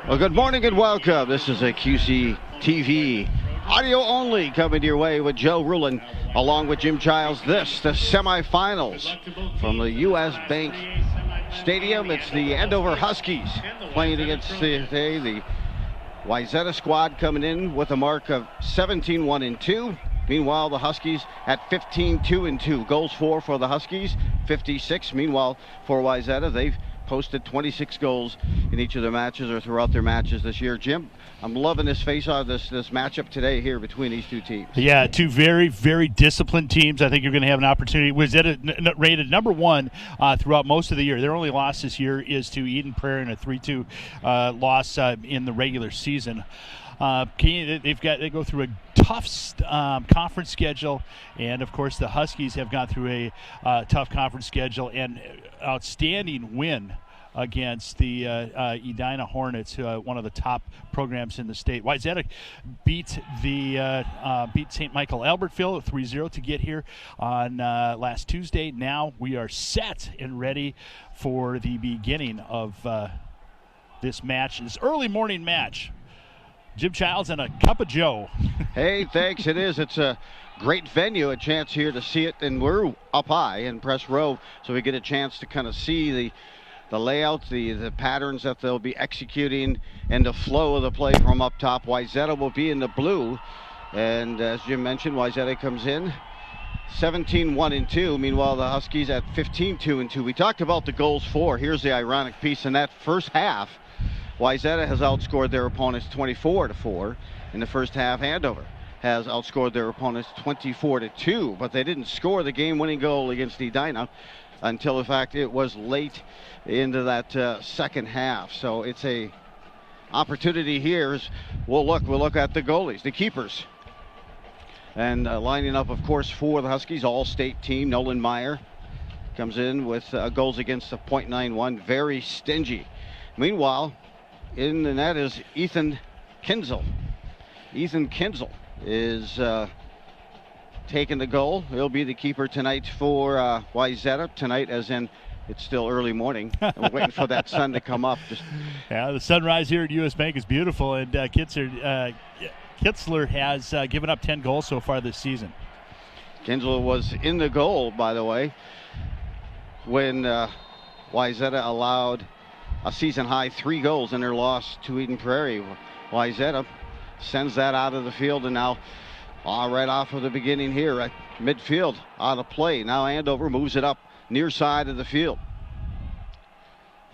Well, good morning and welcome. This is a QCTV audio only coming your way with Joe Rulin along with Jim Childs. This, the semifinals from the U.S. Bank Stadium. It's the Andover Huskies playing against the Wayzata squad coming in with a mark of 17-1-2. Meanwhile, the Huskies at 15-2-2. Goals for the Huskies, 56. Meanwhile, for Wayzata, they've posted 26 goals in each of their matches or throughout their matches this year. Jim, I'm loving this face-off, this matchup today here between these two teams. Yeah, two very, very disciplined teams. I think you're going to have an opportunity. Wayzata rated number one throughout most of the year. Their only loss this year is to Eden Prairie in a 3-2 loss in the regular season. They go through a tough conference schedule, and of course the Huskies have gone through a tough conference schedule and outstanding win against the Edina Hornets, one of the top programs in the state. Wayzata beat St. Michael Albertville 3-0 to get here on last Tuesday. Now we are set and ready for the beginning of this match, this early morning match. Jim Childs and a cup of Joe. Hey, thanks. It is. It's a great venue, a chance here to see it, and we're up high in press row, so we get a chance to kind of see the layout, the patterns that they'll be executing, and the flow of the play from up top. Wayzata will be in the blue, and as Jim mentioned, Wayzata comes in 17-1-2. Meanwhile, the Huskies at 15-2-2. We talked about the goals for. Here's the ironic piece in that first half. Wayzata has outscored their opponents 24-4. In the first half, Andover has outscored their opponents 24-2, but they didn't score the game-winning goal against Edina until, in fact, it was late into that second half. So it's a opportunity here. We'll look at the goalies, the keepers. And lining up, of course, for the Huskies, all-state team, Nolan Meyer comes in with goals against a .91, very stingy. Meanwhile, in the net is Ethan Kinzel. Ethan Kinzel is taking the goal. He'll be the keeper tonight for Wayzata. Tonight, as in it's still early morning. I'm waiting for that sun to come up. Yeah, the sunrise here at U.S. Bank is beautiful, and Kitzler has given up 10 goals so far this season. Kinzel was in the goal, by the way, when Wayzata allowed a season-high 3 goals in their loss to Eden Prairie. Wayzata sends that out of the field, and now right off of the beginning here at midfield, out of play. Now Andover moves it up near side of the field,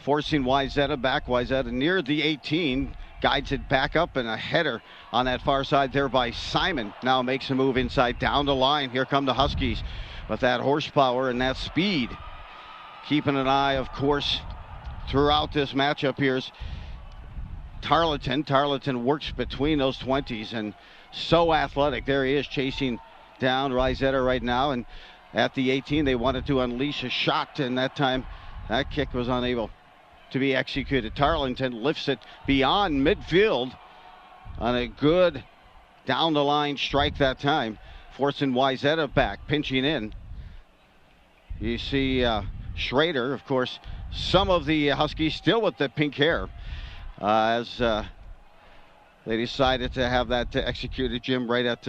forcing Wayzata back. Wayzata near the 18, guides it back up, and a header on that far side there by Simon. Now makes a move inside, down the line. Here come the Huskies with that horsepower and that speed. Keeping an eye, of course, throughout this matchup here's Tarleton. Tarleton works between those 20s and so athletic. There he is chasing down Wayzata right now, and at the 18 they wanted to unleash a shot, and that time that kick was unable to be executed. Tarleton lifts it beyond midfield on a good down the line strike that time, forcing Wayzata back, pinching in. You see Schrader, of course, some of the Huskies still with the pink hair as they decided to have that executed, Jim, right at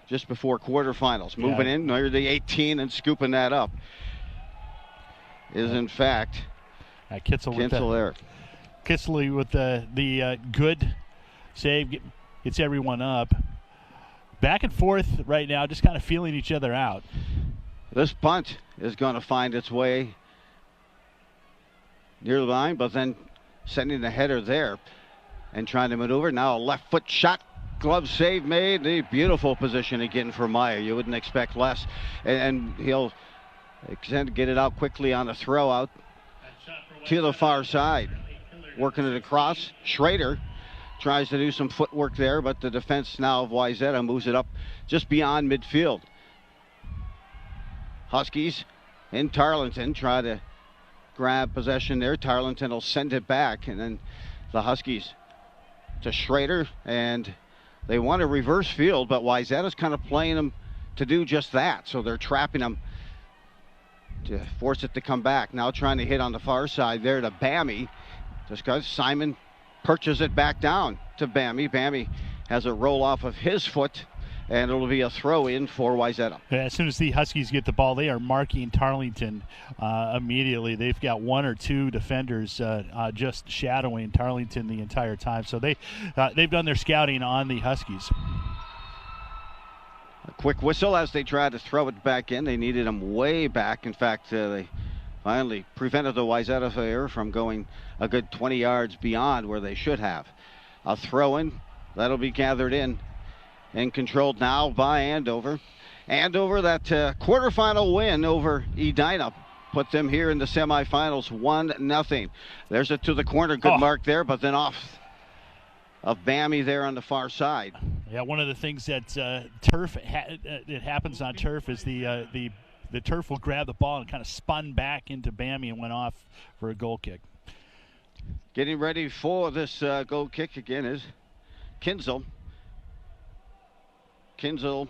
just before quarterfinals. Moving in near the 18 and scooping that up is in fact Kinzel there. Kitzler with the good save, gets everyone up. Back and forth right now, just kind of feeling each other out. This punt is going to find its way near the line, but then sending the header there and trying to maneuver. Now a left foot shot, glove save made. The beautiful position again for Meyer. You wouldn't expect less. And he'll get it out quickly on a throw out to the far side. Working it across. Schrader tries to do some footwork there, but the defense now of Wayzata moves it up just beyond midfield. Huskies in Tarleton try to grab possession there. Tarleton will send it back, and then the Huskies to Schrader, and they want a reverse field, but Wayzata's kind of playing them to do just that. So they're trapping them to force it to come back. Now trying to hit on the far side there to Bammy. Just got Simon perches it back down to Bammy. Bammy has a roll off of his foot, and it'll be a throw in for Wayzata. As soon as the Huskies get the ball, they are marking Tarleton immediately. They've got one or two defenders just shadowing Tarleton the entire time. So they've done their scouting on the Huskies. A quick whistle as they tried to throw it back in. They needed him way back. In fact, they finally prevented the Wayzata player from going a good 20 yards beyond where they should have. A throw-in, that'll be gathered in and controlled now by Andover. Andover, that quarterfinal win over Edina, put them here in the semifinals 1-0. There's it to the corner, good mark there, but then off of Bammy there on the far side. Yeah, one of the things that turf it happens on turf is the turf will grab the ball and kind of spun back into Bammy and went off for a goal kick. Getting ready for this goal kick again is Kinzel. Kinzel,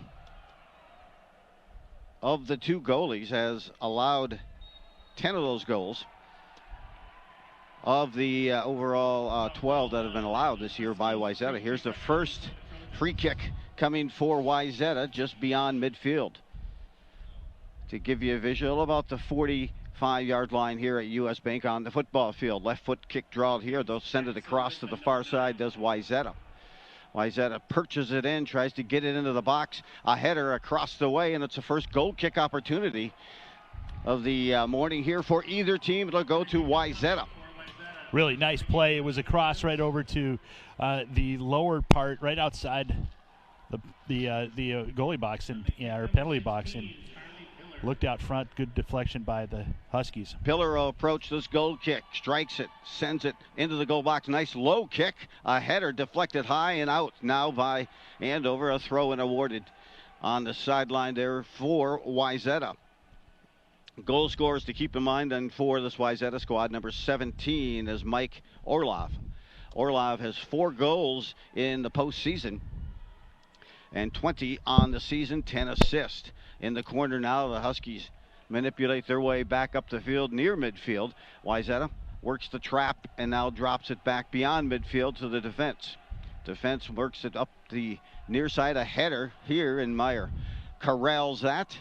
of the two goalies, has allowed 10 of those goals. Of the overall 12 that have been allowed this year by Wayzata. Here's the first free kick coming for Wayzata just beyond midfield. To give you a visual about the 45-yard line here at US Bank on the football field. Left foot kick draw here. They'll send it across to the far side, does Wayzata. Wayzata perches it in, tries to get it into the box. A header across the way, and it's the first goal kick opportunity of the morning here for either team. It'll go to Wayzata. Really nice play. It was a cross right over to the lower part, right outside the goalie box or penalty box, and looked out front. Good deflection by the Huskies. Pillar will approach this goal kick, strikes it, sends it into the goal box. Nice low kick, a header deflected high and out now by Andover. A throw-in awarded on the sideline there for Wayzata. Goal scorers to keep in mind, and for this Wayzata squad, number 17 is Mike Orlov. Orlov has 4 goals in the postseason and 20 on the season, 10 assists. In the corner now, the Huskies manipulate their way back up the field near midfield. Wayzata works the trap and now drops it back beyond midfield to the defense. Defense works it up the near side, a header here, and Meyer corrals that.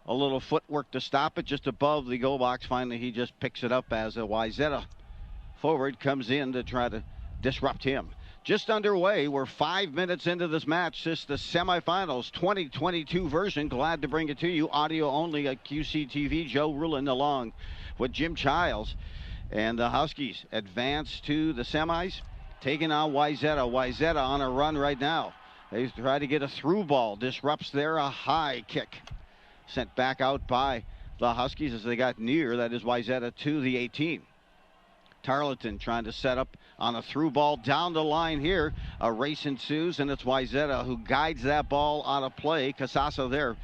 A little footwork to stop it just above the goal box. Finally, he just picks it up as a Wayzata forward comes in to try to disrupt him. Just underway. We're 5 minutes into this match. This is the semifinals 2022 version. Glad to bring it to you. Audio only at QCTV. Joe Rulin along with Jim Childs. And the Huskies advance to the semis, taking on Wayzata. Wayzata on a run right now. They try to get a through ball. Disrupts there, a high kick. Sent back out by the Huskies as they got near. That is Wayzata to the 18. Tarleton trying to set up on a through ball down the line here. A race ensues, and it's Wayzata who guides that ball on a play. Casasa there,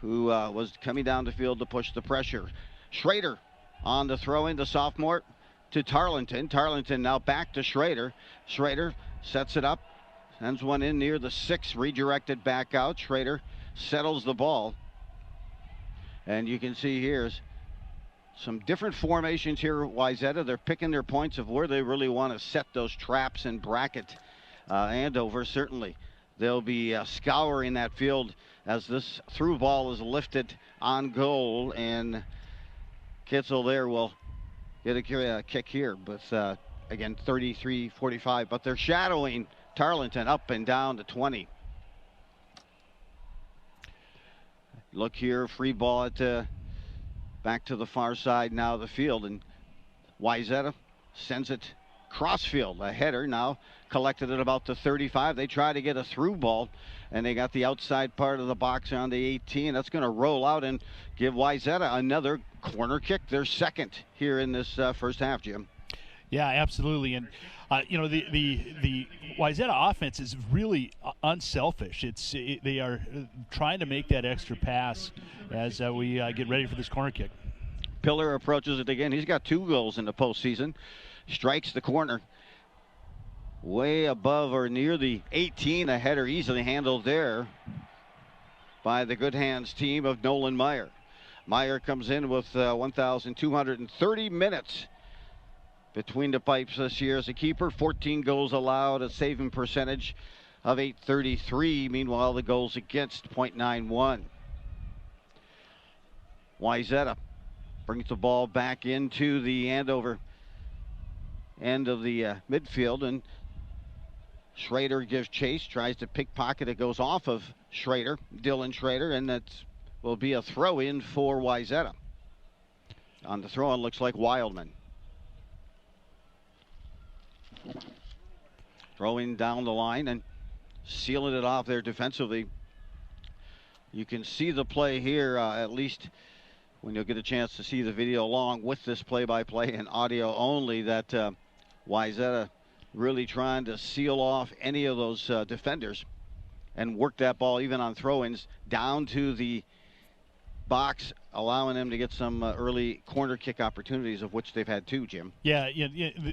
who was coming down the field to push the pressure. Schrader on the throw-in, the sophomore, to Tarleton. Tarleton now back to Schrader. Schrader sets it up, sends one in near the 6, redirected back out. Schrader settles the ball. And you can see here's some different formations here at Wayzata. They're picking their points of where they really want to set those traps and bracket Andover. Certainly, they'll be scouring that field as this through ball is lifted on goal. And Kitzel there will get a kick here. But again, 33-45. But they're shadowing Tarleton up and down to 20. Look here, free ball at back to the far side now of the field, and Wayzata sends it crossfield. A header now collected at about the 35. They try to get a through ball, and they got the outside part of the box on the 18. That's going to roll out and give Wayzata another corner kick, their second here in this first half, Jim. Yeah, absolutely. And the Wayzata offense is really unselfish. They are trying to make that extra pass as we get ready for this corner kick. Pillar approaches it again. He's got 2 goals in the postseason. Strikes the corner way above or near the 18. A header easily handled there by the good hands team of Nolan Meyer. Meyer comes in with 1,230 minutes between the pipes this year as a keeper. 14 goals allowed, a saving percentage of .833. Meanwhile, the goals against .91. Wayzata brings the ball back into the Andover end of the midfield, and Schrader gives chase, tries to pickpocket. It goes off of Schrader, Dylan Schrader, and that will be a throw-in for Wayzata. On the throw-in, looks like Wildman. Throwing down the line and sealing it off there defensively. You can see the play here, at least when you'll get a chance to see the video along with this play-by-play and audio only, that Wayzata really trying to seal off any of those defenders and work that ball, even on throw-ins, down to the box, allowing them to get some early corner kick opportunities, of which they've had two, Jim. Yeah,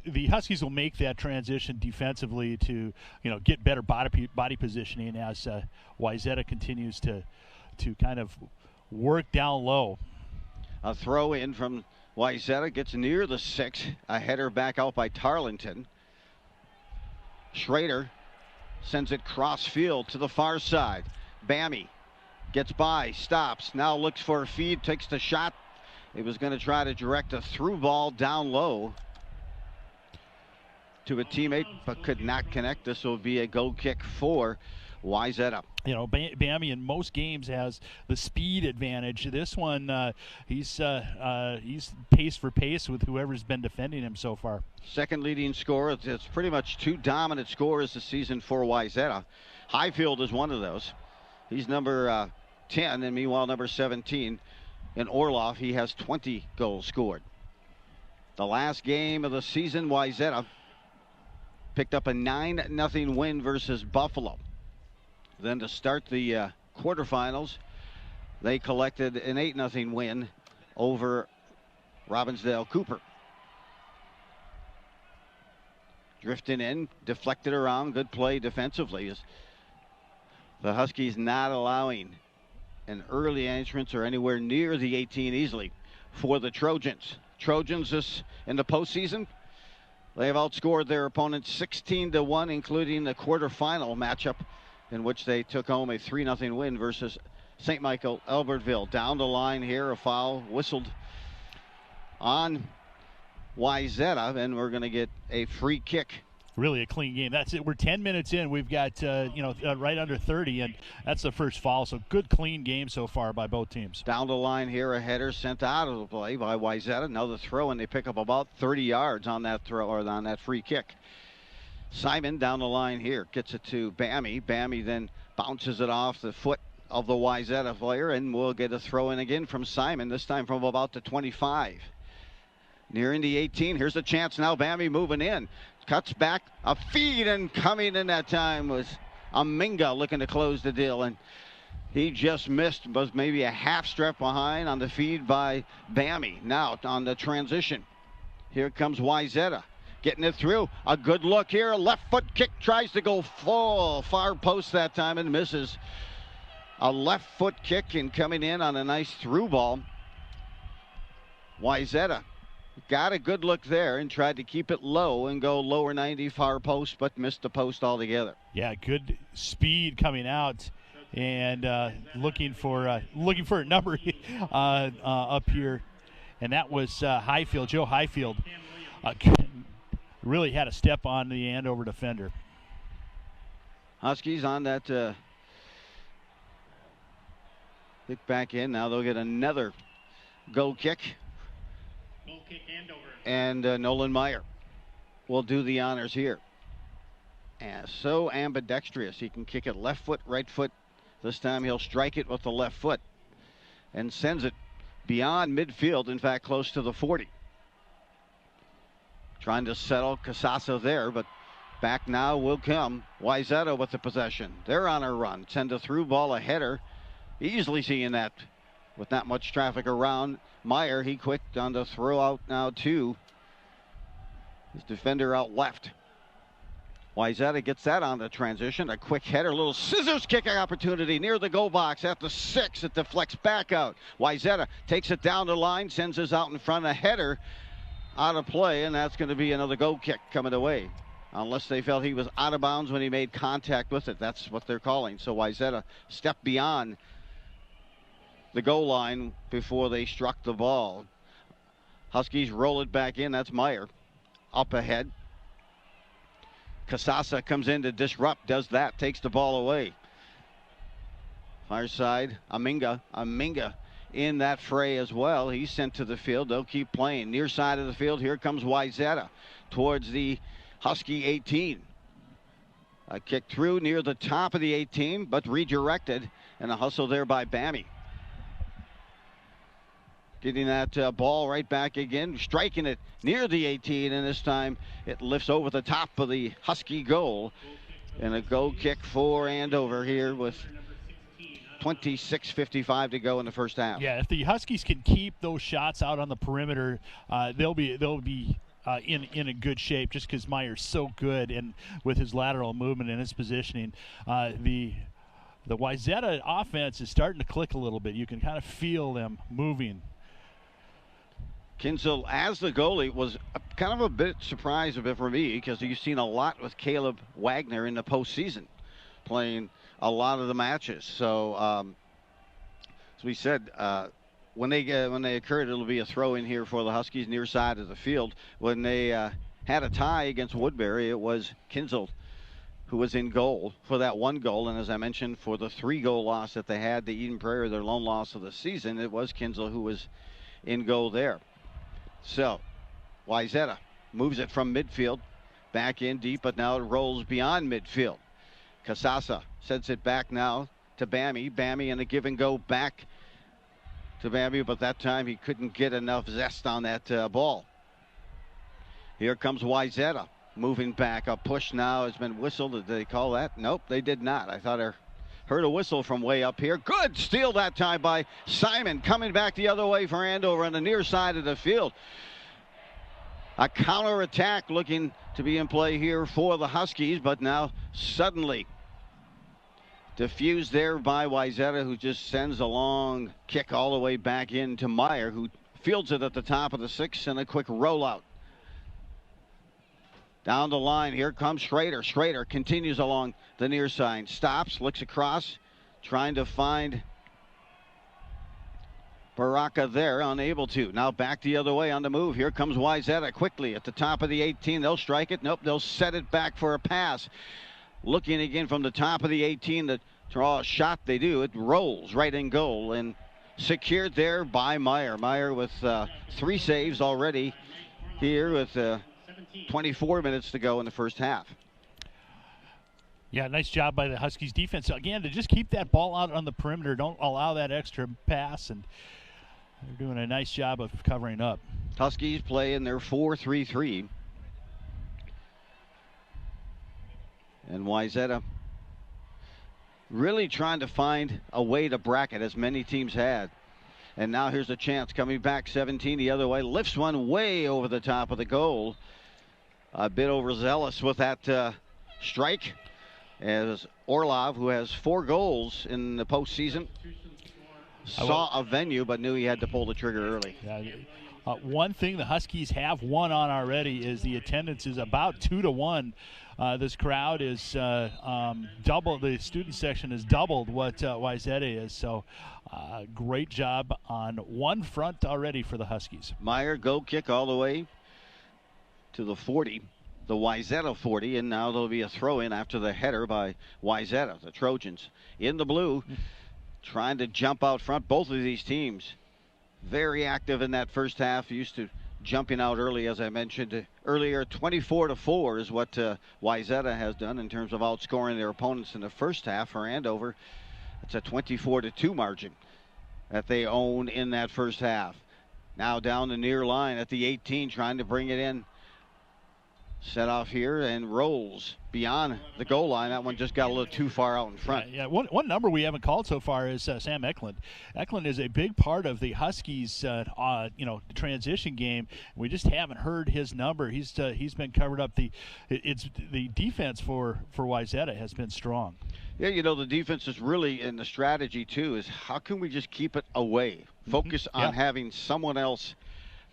the Huskies will make that transition defensively to, get better body positioning as Wayzata continues to kind of work down low. A throw in from Wayzata, gets near the 6, a header back out by Tarleton. Schrader sends it cross field to the far side. Bammy gets by, stops, now looks for a feed, takes the shot. He was going to try to direct a through ball down low to a teammate, but could not connect. This will be a goal kick for Wayzata. Bammy in most games has the speed advantage. This one, he's pace for pace with whoever's been defending him so far. Second leading scorer. It's pretty much two dominant scorers this season for Wayzata. Highfield is one of those. He's number 10, and meanwhile number 17 in Orloff. He has 20 goals scored. The last game of the season, Wayzata picked up a 9-0 win versus Buffalo. Then to start the quarterfinals, they collected an 8-0 win over Robbinsdale Cooper. Drifting in, deflected around, good play defensively. The Huskies not allowing an early entrance or anywhere near the 18 easily for the Trojans. Trojans this in the postseason, they have outscored their opponents 16-1, including the quarterfinal matchup in which they took home a 3-0 win versus St. Michael Albertville. Down the line here, a foul whistled on Wayzata, and we're going to get a free kick. Really a clean game. That's it. We're 10 minutes in. We've got right under 30, and that's the first foul. So good, clean game so far by both teams. Down the line here, a header sent out of the play by Wayzata. Now the throw, and they pick up about 30 yards on that throw, or on that free kick. Simon down the line here gets it to Bammy. Bammy then bounces it off the foot of the Wayzata player, and we'll get a throw in again from Simon, this time from about the 25. Nearing the 18. Here's the chance now. Bammy moving in. Cuts back. A feed, and coming in that time was Aminga looking to close the deal, and he just missed. Was maybe a half step behind on the feed by Bammy. Now on the transition. Here comes Wayzata. Getting it through. A good look here. A left foot kick, tries to go full far post that time and misses. A left foot kick, and coming in on a nice through ball. Wayzata got a good look there and tried to keep it low and go lower 90 far post, but missed the post altogether. Yeah, good speed coming out, and looking for a number up here, and that was Highfield. Joe Highfield really had a step on the Andover defender. Huskies on that kick back in. Now they'll get another goal kick. Goal kick, Andover. And Nolan Meyer will do the honors here. And so ambidextrous. He can kick it left foot, right foot. This time he'll strike it with the left foot and sends it beyond midfield, in fact, close to the 40. Trying to settle Casasa there, but back now will come Wayzata with the possession. They're on a run. Send a through ball, a header. Easily seeing that with not much traffic around. Meyer, he quick on the throw out now to his defender out left. Wayzata gets that on the transition. A quick header, little scissors kicking opportunity near the goal box at the 6. It deflects back out. Wayzata takes it down the line, sends us out in front. A header out of play, and that's going to be another goal kick coming away. Unless they felt he was out of bounds when he made contact with it. That's what they're calling. So Wayzata stepped beyond the goal line before they struck the ball. Huskies roll it back in. That's Meyer up ahead. Casasa comes in to disrupt, does that, takes the ball away. Far side, Aminga in that fray as well. He's sent to the field. They'll keep playing. Near side of the field, here comes Wayzata towards the Husky 18. A kick through near the top of the 18, but redirected, and a hustle there by Bammy. Getting that ball right back again, striking it near the 18, and this time it lifts over the top of the Husky goal. And a goal kick for Andover here with 26:55 to go in the first half. Yeah, if the Huskies can keep those shots out on the perimeter, they'll be in a good shape, just because Meyer's so good and with his lateral movement and his positioning. The Wayzata offense is starting to click a little bit. You can kind of feel them moving. Kinzel, as the goalie, was kind of a bit surprised a bit for me, because you've seen a lot with Caleb Wagner in the postseason, playing a lot of the matches. So, as we said, when they occurred, it'll be a throw in here for the Huskies near side of the field. When they had a tie against Woodbury, it was Kinzel who was in goal for that one goal. And as I mentioned, for the 3-goal loss that they had to Eden Prairie, their lone loss of the season, it was Kinzel who was in goal there. So, Wayzata moves it from midfield back in deep, but now it rolls beyond midfield. Casasa sends it back now to Bammy. Bammy in a give and go back to Bammy, but that time he couldn't get enough zest on that ball. Here comes Wayzata moving back. A push now has been whistled. Did they call that? Nope, they did not. I thought I heard a whistle from way up here. Good steal that time by Simon, coming back the other way for Andover on the near side of the field. A counter attack looking to be in play here for the Huskies, but now suddenly diffused there by Wayzata, who just sends a long kick all the way back into Meyer, who fields it at the top of the 6 and a quick rollout. Down the line, here comes Schrader. Schrader continues along the near side, stops, looks across, trying to find Baraka there, unable to. Now back the other way on the move. Here comes Wayzata quickly at the top of the 18. They'll strike it. Nope, they'll set it back for a pass. Looking again from the top of the 18 to draw a shot. They do. It rolls right in goal and secured there by Meyer. Meyer with 3 saves already here with 24 minutes to go in the first half. Yeah, nice job by the Huskies defense. Again, to just keep that ball out on the perimeter, don't allow that extra pass, and they're doing a nice job of covering up. Huskies play in their 4-3-3. And Wayzata really trying to find a way to bracket, as many teams had. And now here's a chance coming back 17 the other way. Lifts one way over the top of the goal. A bit overzealous with that strike, as Orlov, who has 4 goals in the postseason, saw a venue but knew he had to pull the trigger early. One thing the Huskies have won on already is the attendance is about 2-1. This crowd is double. The student section is doubled what Wayzata is. So great job on one front already for the Huskies. Meyer goal kick all the way to the 40, the Wayzata 40, and now there'll be a throw in after the header by Wayzata. The Trojans in the blue, trying to jump out front. Both of these teams very active in that first half, used to jumping out early, as I mentioned earlier. 24-4 is what Wayzata has done in terms of outscoring their opponents in the first half. For Andover, it's a 24-2 margin that they own in that first half. Now down the near line at the 18, trying to bring it in. Set off here and rolls beyond the goal line. That one just got a little too far out in front. Yeah, one number we haven't called so far is Sam Eklund. Eklund is a big part of the Huskies, transition game. We just haven't heard his number. He's been covered up. The defense for Wayzata has been strong. Yeah, the defense is really, in the strategy too, is how can we just keep it away? Focus on having someone else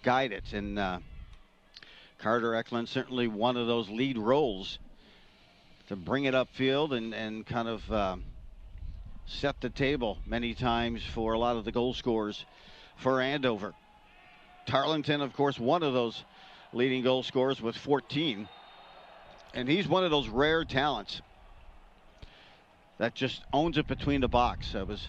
guide it. And Carter Eklund certainly one of those lead roles to bring it upfield and kind of set the table many times for a lot of the goal scorers for Andover. Tarleton, of course, one of those leading goal scorers with 14. And he's one of those rare talents that just owns it between the box. I was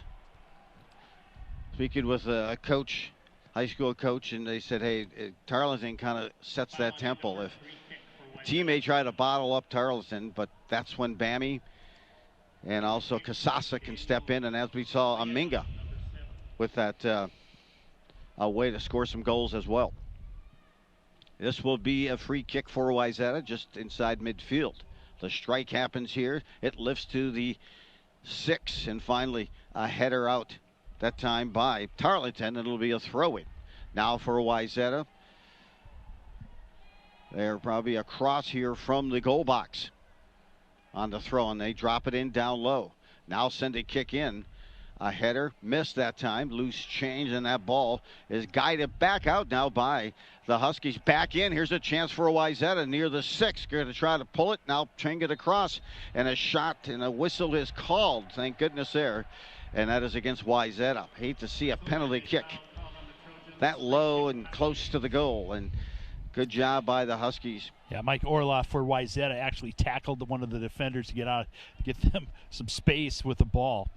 speaking with a coach, high school coach, and they said, hey, Tarleton kind of sets that tempo. If a team may try to bottle up Tarleton, but that's when Bammy and also Casasa can step in. And as we saw, Aminga with that a way to score some goals as well. This will be a free kick for Wayzata just inside midfield. The strike happens here. It lifts to the 6, and finally a header out, that time by Tarleton. It'll be a throw-in. Now for Wayzata. They're probably across here from the goal box on the throw, and they drop it in down low. Now send a kick in. A header, missed that time. Loose change, and that ball is guided back out now by the Huskies. Back in. Here's a chance for Wayzata near the 6. Going to try to pull it. Now trying it across, and a shot and a whistle is called. Thank goodness there. And that is against Wayzata. Hate to see a penalty kick that low and close to the goal. And good job by the Huskies. Yeah, Mike Orloff for Wayzata actually tackled one of the defenders to get them some space with the ball.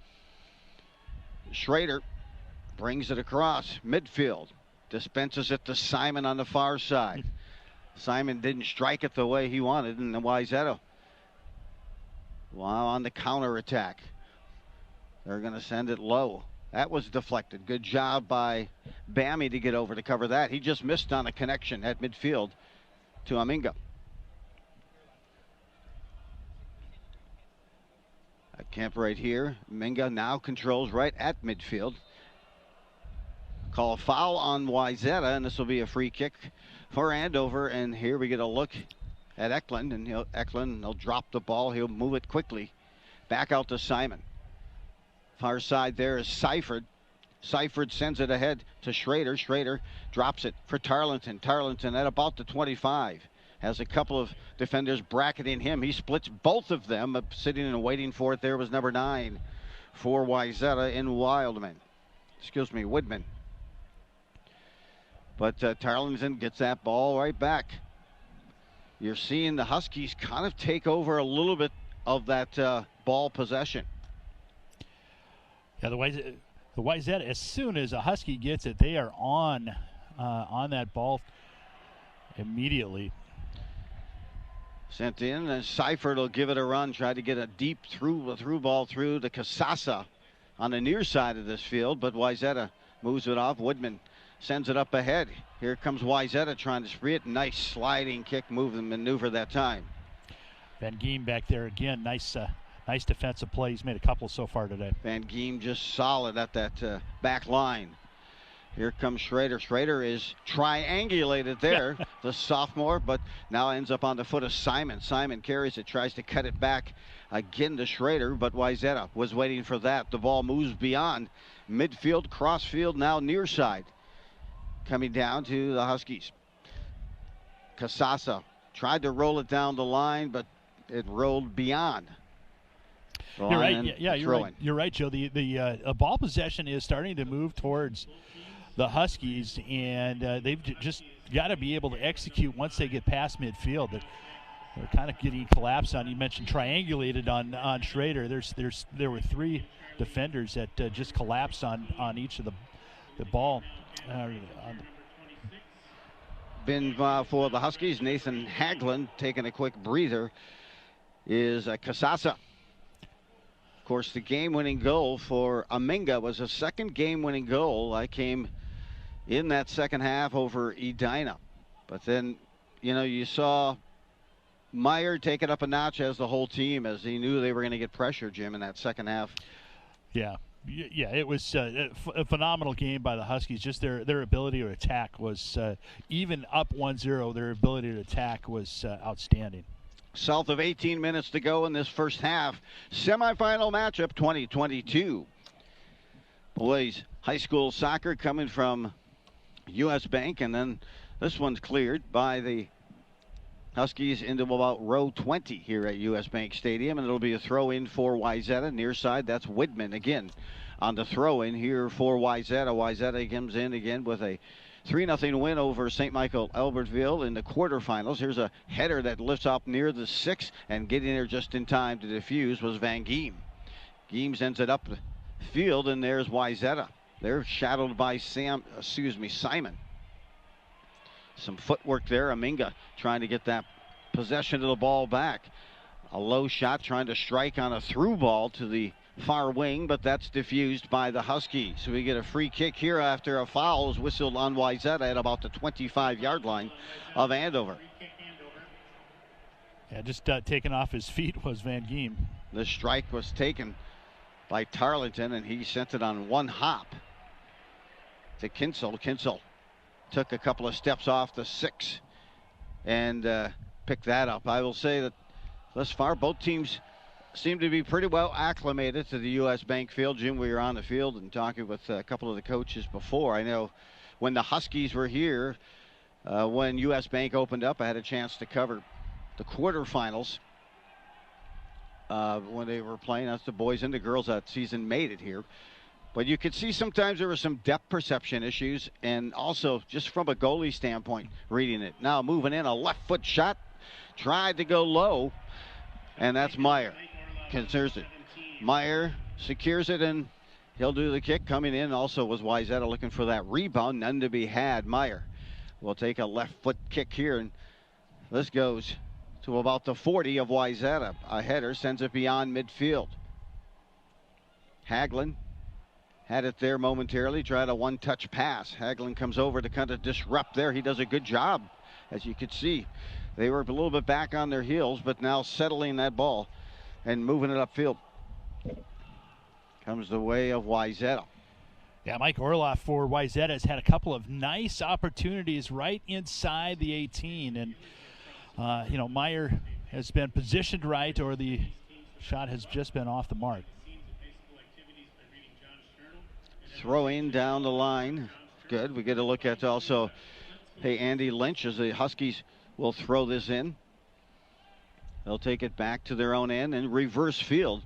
Schrader brings it across midfield, dispenses it to Simon on the far side. Simon didn't strike it the way he wanted, and the Wayzata, while on the counter attack, they're going to send it low. That was deflected. Good job by Bammy to get over to cover that. He just missed on a connection at midfield to Aminga. Camp right here. Minga now controls right at midfield. Call a foul on Wayzata, and this will be a free kick for Andover. And here we get a look at Eklund, and Eklund will drop the ball. He'll move it quickly back out to Simon. Far side there is Seifert. Seifert sends it ahead to Schrader. Schrader drops it for Tarleton. Tarleton at about the 25. Has a couple of defenders bracketing him. He splits both of them. Sitting and waiting for it there was number 9 for Wayzata in Woodman. But Tarleton gets that ball right back. You're seeing the Huskies kind of take over a little bit of that ball possession. Yeah, the Wayzata, as soon as a Husky gets it, they are on that ball immediately. Sent in, and Seifert will give it a run. Try to get a deep through ball through to Casasa on the near side of this field, but Wayzata moves it off. Woodman sends it up ahead. Here comes Wayzata trying to spree it. Nice sliding kick move and maneuver that time. Van Giem back there again. Nice defensive play. He's made a couple so far today. Van Giem just solid at that back line. Here comes Schrader. Schrader is triangulated there, the sophomore, but now ends up on the foot of Simon. Simon carries it, tries to cut it back again to Schrader, but Wayzata was waiting for that. The ball moves beyond midfield, crossfield, now near side. Coming down to the Huskies. Casasa tried to roll it down the line, but it rolled beyond. You're right. Yeah, you're right. You're right, Joe. The ball possession is starting to move towards the Huskies, and they've just got to be able to execute once they get past midfield. They're kind of getting collapsed on. You mentioned triangulated on Schrader. There were 3 defenders that just collapsed on each of the ball. Been for the Huskies, Nathan Haglund taking a quick breather is Casasa. Of course, the game-winning goal for Aminga was a second game-winning goal. I came in that second half over Edina. But then, you saw Meyer take it up a notch as the whole team, as he knew they were going to get pressure, Jim, in that second half. Yeah, it was a phenomenal game by the Huskies. Just their ability to attack was, even up 1-0, their ability to attack was outstanding. South of 18 minutes to go in this first half. Semifinal matchup 2022. Boys high school soccer coming from U.S. Bank, and then this one's cleared by the Huskies into about row 20 here at US Bank Stadium, and it'll be a throw in for Wayzata. Near side, that's Widman again on the throw in here for Wayzata. Wayzata comes in again with a 3-0 win over St. Michael Albertville in the quarterfinals. Here's a header that lifts up near the 6, and getting there just in time to defuse was Van Giem. Giems ends it up the field, and there's Wayzata. They're shadowed by Simon. Some footwork there. Aminga trying to get that possession of the ball back. A low shot trying to strike on a through ball to the far wing, but that's diffused by the Huskies. So we get a free kick here after a foul is whistled on Wayzata at about the 25-yard line of Andover. Yeah, just taking off his feet was Van Giem. The strike was taken by Tarleton, and he sent it on one hop to Kinsel. Kinsel took a couple of steps off the 6 and picked that up. I will say that thus far both teams seem to be pretty well acclimated to the US Bank field. Jim, we were on the field and talking with a couple of the coaches before. I know when the Huskies were here, when US Bank opened up, I had a chance to cover the quarterfinals when they were playing. That's the boys and the girls that season made it here. But you could see sometimes there were some depth perception issues, and also just from a goalie standpoint, reading it. Now moving in, a left foot shot, tried to go low, and that's Meyer. Concerns it. Meyer secures it, and he'll do the kick. Coming in also was Wayzata looking for that rebound, none to be had. Meyer will take a left foot kick here, and this goes to about the 40 of Wayzata. A header sends it beyond midfield. Hagelin had it there momentarily, tried a one-touch pass. Hagelin comes over to kind of disrupt there. He does a good job, as you could see. They were a little bit back on their heels, but now settling that ball and moving it upfield. Comes the way of Wayzata. Yeah, Mike Orloff for Wayzata has had a couple of nice opportunities right inside the 18, and Meyer has been positioned right, or the shot has just been off the mark. Throwing down the line. Good. We get a look at also, Andy Lynch, as the Huskies will throw this in. They'll take it back to their own end and reverse field,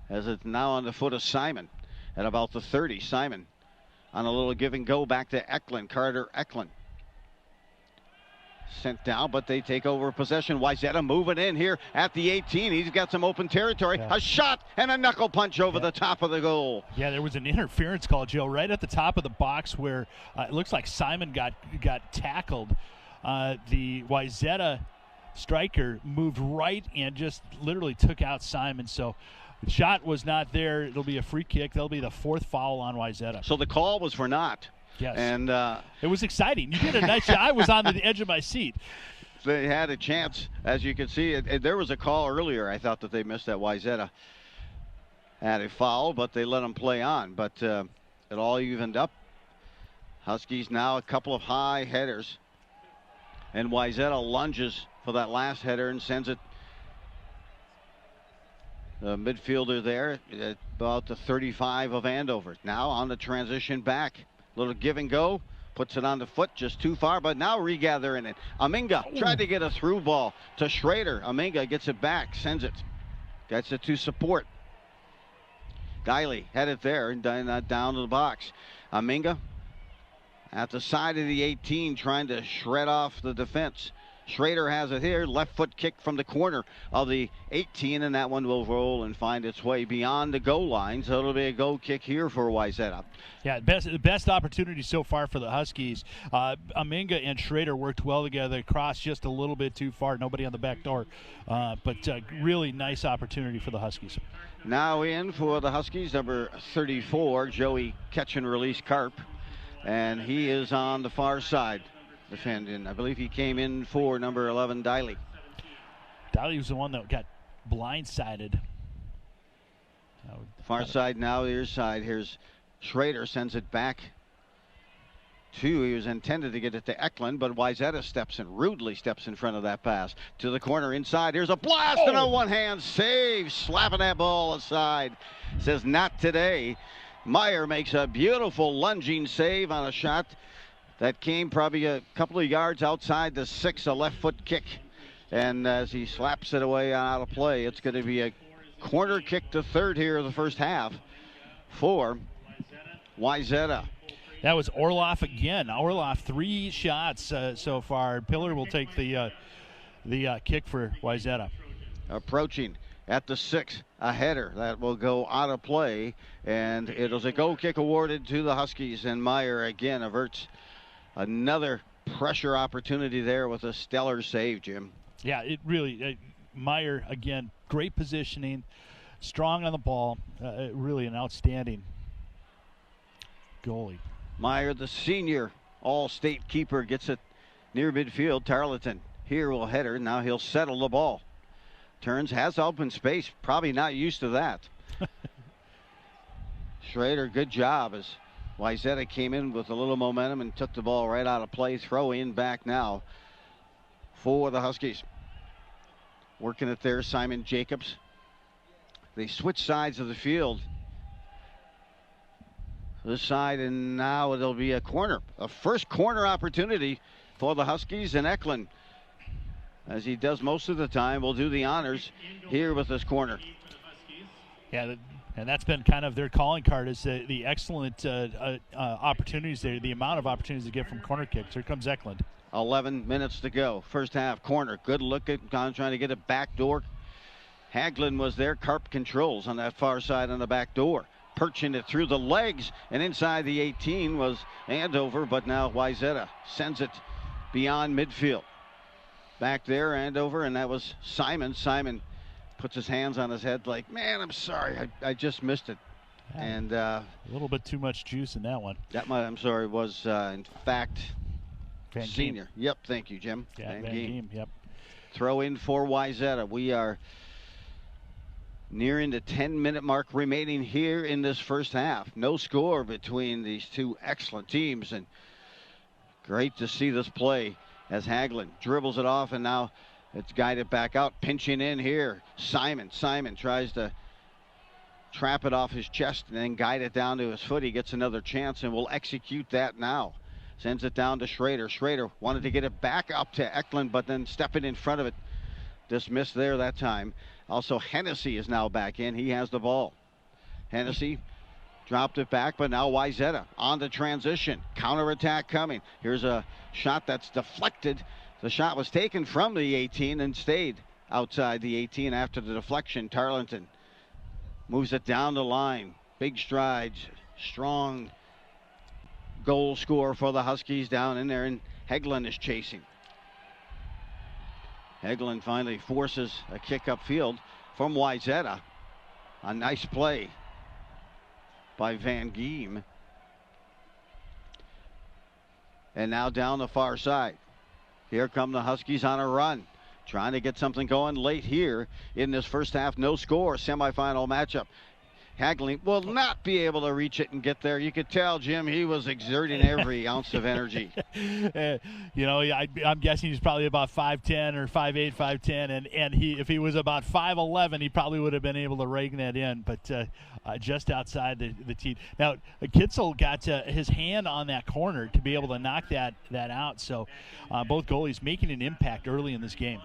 as it's now on the foot of Simon at about the 30. Simon on a little give and go back to Eklund. Carter Eklund sent down, but they take over possession. Wayzata moving in here at the 18. He's got some open territory. Yeah. A shot and a knuckle punch over the top of the goal. Yeah, there was an interference call, Joe, right at the top of the box where it looks like Simon got tackled. The Wayzata striker moved right and just literally took out Simon. So the shot was not there. It'll be a free kick. That'll be the 4th foul on Wayzata. So the call was for not. Yes. And it was exciting. You did a nice job. I was on the edge of my seat. They had a chance, as you can see. There was a call earlier. I thought that they missed that. Wayzata had a foul, but they let them play on. But it all evened up. Huskies now a couple of high headers. And Wayzata lunges for that last header and sends it. The midfielder there at about the 35 of Andover. Now on the transition back. Little give and go, puts it on the foot just too far, but now regathering it. Aminga tried to get a through ball to Schrader. Aminga gets it back, sends it, gets it to support. Guiley had it there and down to the box. Aminga at the side of the 18 trying to shred off the defense. Schrader has it here, left foot kick from the corner of the 18, and that one will roll and find its way beyond the goal line, so it'll be a goal kick here for Wayzata. Yeah, the best opportunity so far for the Huskies. Aminga and Schrader worked well together, crossed just a little bit too far, nobody on the back door, but really nice opportunity for the Huskies. Now in for the Huskies, number 34, Joey catch-and-release Karp, and he is on the far side. Defending. I believe he came in for number 11, Diley. Diley was the one that got blindsided. Far side now, near side. Here's Schrader, sends it back to, he was intended to get it to Eklund, but Wayzata rudely steps in front of that pass. To the corner inside, here's a blast and a one-hand save, slapping that ball aside. Says not today. Meyer makes a beautiful lunging save on a shot that came probably a couple of yards outside the 6, a left foot kick And as he slaps it away out of play, it's going to be a corner kick to third here in the first half for Wayzata. That was Orloff again. Orloff 3 shots so far. Pillar will take the kick for Wayzata. Approaching at the 6, a header that will go out of play, and it'll a goal kick awarded to the Huskies, and Meyer again averts another pressure opportunity there with a stellar save, Jim. Yeah, it really, Meyer again, great positioning, strong on the ball, really an outstanding goalie. Meyer, the senior all-state keeper, gets it near midfield. Tarleton here will header. Now he'll settle the ball. Turns, has open space. Probably not used to that. Schrader, good job as Wayzata came in with a little momentum and took the ball right out of play. Throw in back now for the Huskies. Working it there, Simon Jacobs. They switch sides of the field. This side, and now it'll be a corner. A first corner opportunity for the Huskies, and Eklund, as he does most of the time, will do the honors here with this corner. Yeah, and that's been kind of their calling card, is the excellent opportunities there, the amount of opportunities to get from corner kicks. Here comes Eklund. 11 minutes to go. First half, corner. Good look at trying to get it back door. Hagelin was there. Karp controls on that far side on the back door. Perching it through the legs, and inside the 18 was Andover, but now Wayzata sends it beyond midfield. Back there, Andover, and that was Simon. Simon puts his hands on his head like, man, I'm sorry, I just missed it. And a little bit too much juice in that one. That might, I'm sorry, was in fact Van senior. Geem. Yep, thank you, Jim. Yeah, Van Geem, yep. Throw in for Wayzata. We are nearing the 10-minute mark remaining here in this first half. No score between these two excellent teams, and great to see this play as Hagelin dribbles it off, and now it's guided back out. Pinching in here, Simon tries to trap it off his chest and then guide it down to his foot. He gets another chance and will execute that now. Sends it down to Schrader. Schrader wanted to get it back up to Eklund, but then stepping in front of it, dismissed there that time. Also, Hennessy is now back in. He has the ball. Hennessy dropped it back, but now Wayzata on the transition. Counterattack coming. Here's a shot that's deflected. The shot was taken from the 18 and stayed outside the 18 after the deflection. Tarleton moves it down the line. Big strides. Strong goal scorer for the Huskies down in there, and Hagelin is chasing. Hagelin finally forces a kick upfield from Wayzata. A nice play by Van Geem. And now down the far side. Here come the Huskies on a run. Trying to get something going late here in this first half. No score, semifinal matchup. Hagelin will not be able to reach it and get there. You could tell, Jim, he was exerting every ounce of energy. I'm guessing he's probably about 5'10 or 5'8, 5'10, and if he was about 5'11, he probably would have been able to rake that in, but just outside the tee. Now, Kitzel got his hand on that corner to be able to knock that out, so both goalies making an impact early in this game.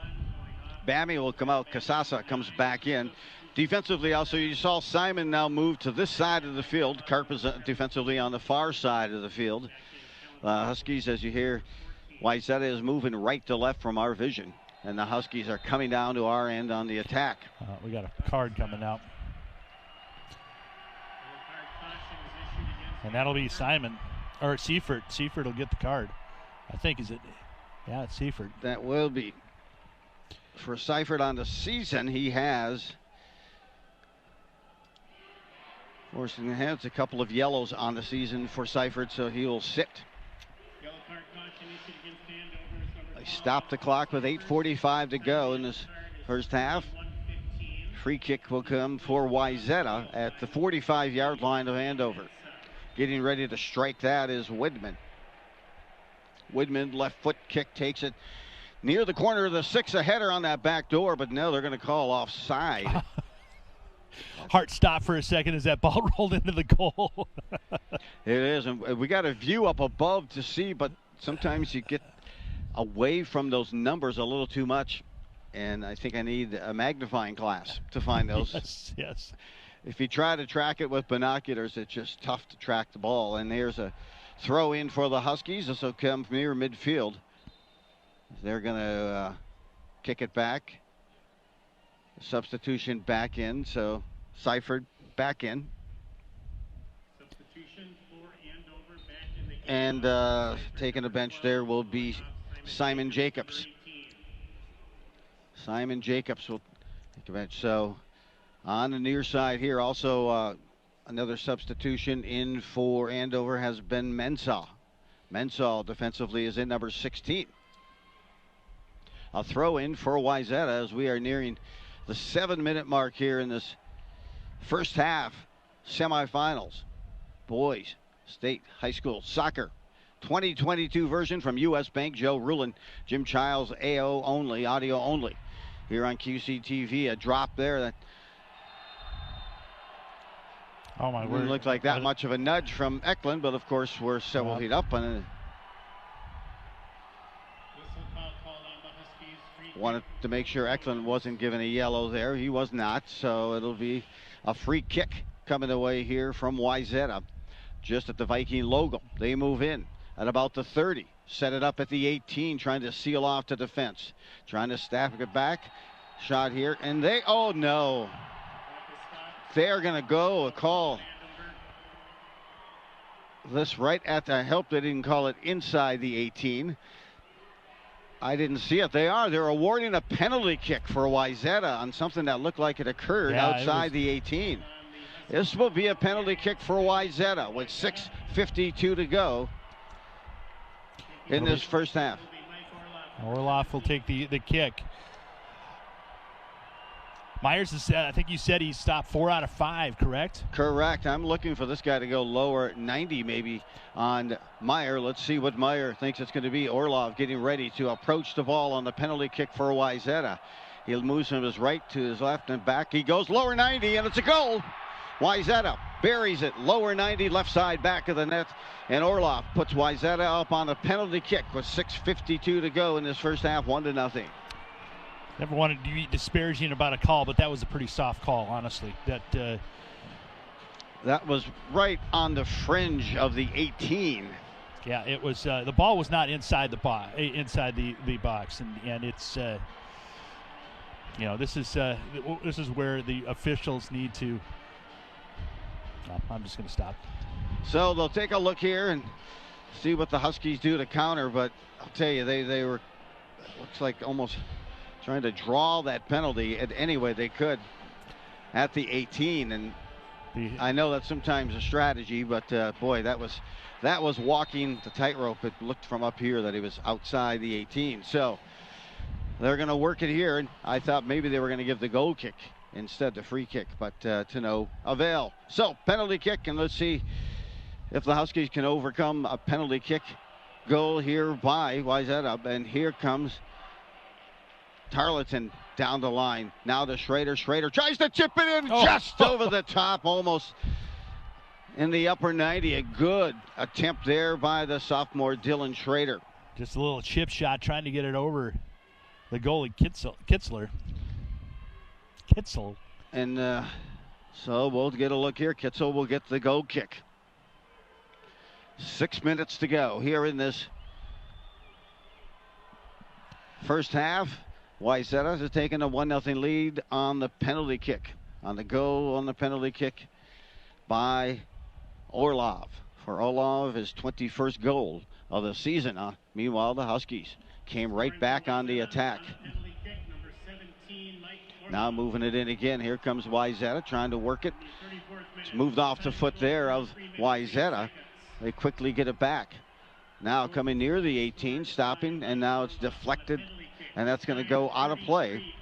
Bammy will come out. Casasa comes back in. Defensively, also, you saw Simon now move to this side of the field. Karp is defensively on the far side of the field. Huskies, as you hear, Wayzata is moving right to left from our vision. And the Huskies are coming down to our end on the attack. We got a card coming out. And that'll be Simon, or Seifert. Seifert will get the card. I think, is it? Yeah, it's Seifert. That will be. For Seifert on the season, he has... Forcing has a couple of yellows on the season for Seifert, so he will sit. They stop the clock with 8:45 to go in this first half. Free kick will come for Wayzata at the 45-yard line of Andover. Getting ready to strike that is Widman. Widman, left foot kick, takes it near the corner of the 6, a header on that back door, but no, they're going to call offside. Heart stopped for a second as that ball rolled into the goal. It is, and we got a view up above to see, but sometimes you get away from those numbers a little too much. And I think I need a magnifying glass to find those. Yes, yes. If you try to track it with binoculars, it's just tough to track the ball. And there's a throw in for the Huskies. This will come near midfield. They're going to kick it back. Substitution back in. So Seifert back in. Substitution for Andover back in the game. And taking the bench there will be Simon Jacobs. Simon Jacobs will take the bench. So on the near side here, also another substitution in for Andover has been Mensah. Mensah defensively is in number 16. A throw in for Wayzata as we are nearing the 7-minute mark here in this first half semifinals. Boys State High School Soccer 2022 version from U.S. Bank. Joe Rulin, Jim Childs, AO only, audio only. Here on QCTV, a drop there that word. Looked like that much of a nudge from Eklund, but of course we're several feet up. And wanted to make sure Eklund wasn't given a yellow there. He was not, so it'll be a free kick coming away here from Wayzata, just at the Viking logo. They move in at about the 30. Set it up at the 18, trying to seal off to defense. Trying to staff it back. Shot here, and oh no. They're going to go a call. This right at the help. They didn't call it inside the 18. I didn't see it. They're awarding a penalty kick for Wayzata on something that looked like it occurred outside the 18. This will be a penalty kick for Wayzata with 6:52 to go in this first half. Orloff will take the kick. Myers is, I think you said he stopped 4 out of 5, correct? Correct. I'm looking for this guy to go lower 90 maybe on Meyer. Let's see what Meyer thinks it's going to be. Orlov getting ready to approach the ball on the penalty kick for Wayzata. He moves from his right to his left and back. He goes lower 90, and it's a goal. Wayzata buries it lower 90, left side back of the net, and Orlov puts Wayzata up on a penalty kick with 6:52 to go in this first half, 1-0. Never wanted to be disparaging about a call, but that was a pretty soft call, honestly. That was right on the fringe of the 18. Yeah, it was. The ball was not inside the box, and it's. This is where the officials need to. Oh, I'm just going to stop. So they'll take a look here and see what the Huskies do to counter, but I'll tell you, they were, looks like almost trying to draw that penalty any way they could at the 18. And I know that's sometimes a strategy, but boy, that was walking the tightrope. It looked from up here that he was outside the 18. So they're going to work it here, and I thought maybe they were going to give the goal kick instead the free kick, but to no avail. So penalty kick, and let's see if the Huskies can overcome a penalty kick goal here by Wayzata. And here comes Tarleton down the line. Now to Schrader. Schrader tries to chip it in just over the top, almost in the upper 90. A good attempt there by the sophomore Dylan Schrader. Just a little chip shot trying to get it over the goalie Kitzel. And so we'll get a look here. Kitzel will get the goal kick. 6 minutes to go here in this first half. Wayzata has taken a 1-0 lead on the penalty kick. On the goal on the penalty kick by Orlov. For Orlov, his 21st goal of the season. Meanwhile, the Huskies came right back on the attack. Now moving it in again. Here comes Wayzata trying to work it. It's moved off the foot there of Wayzata. They quickly get it back. Now coming near the 18, stopping, and now it's deflected, and that's going to go out of play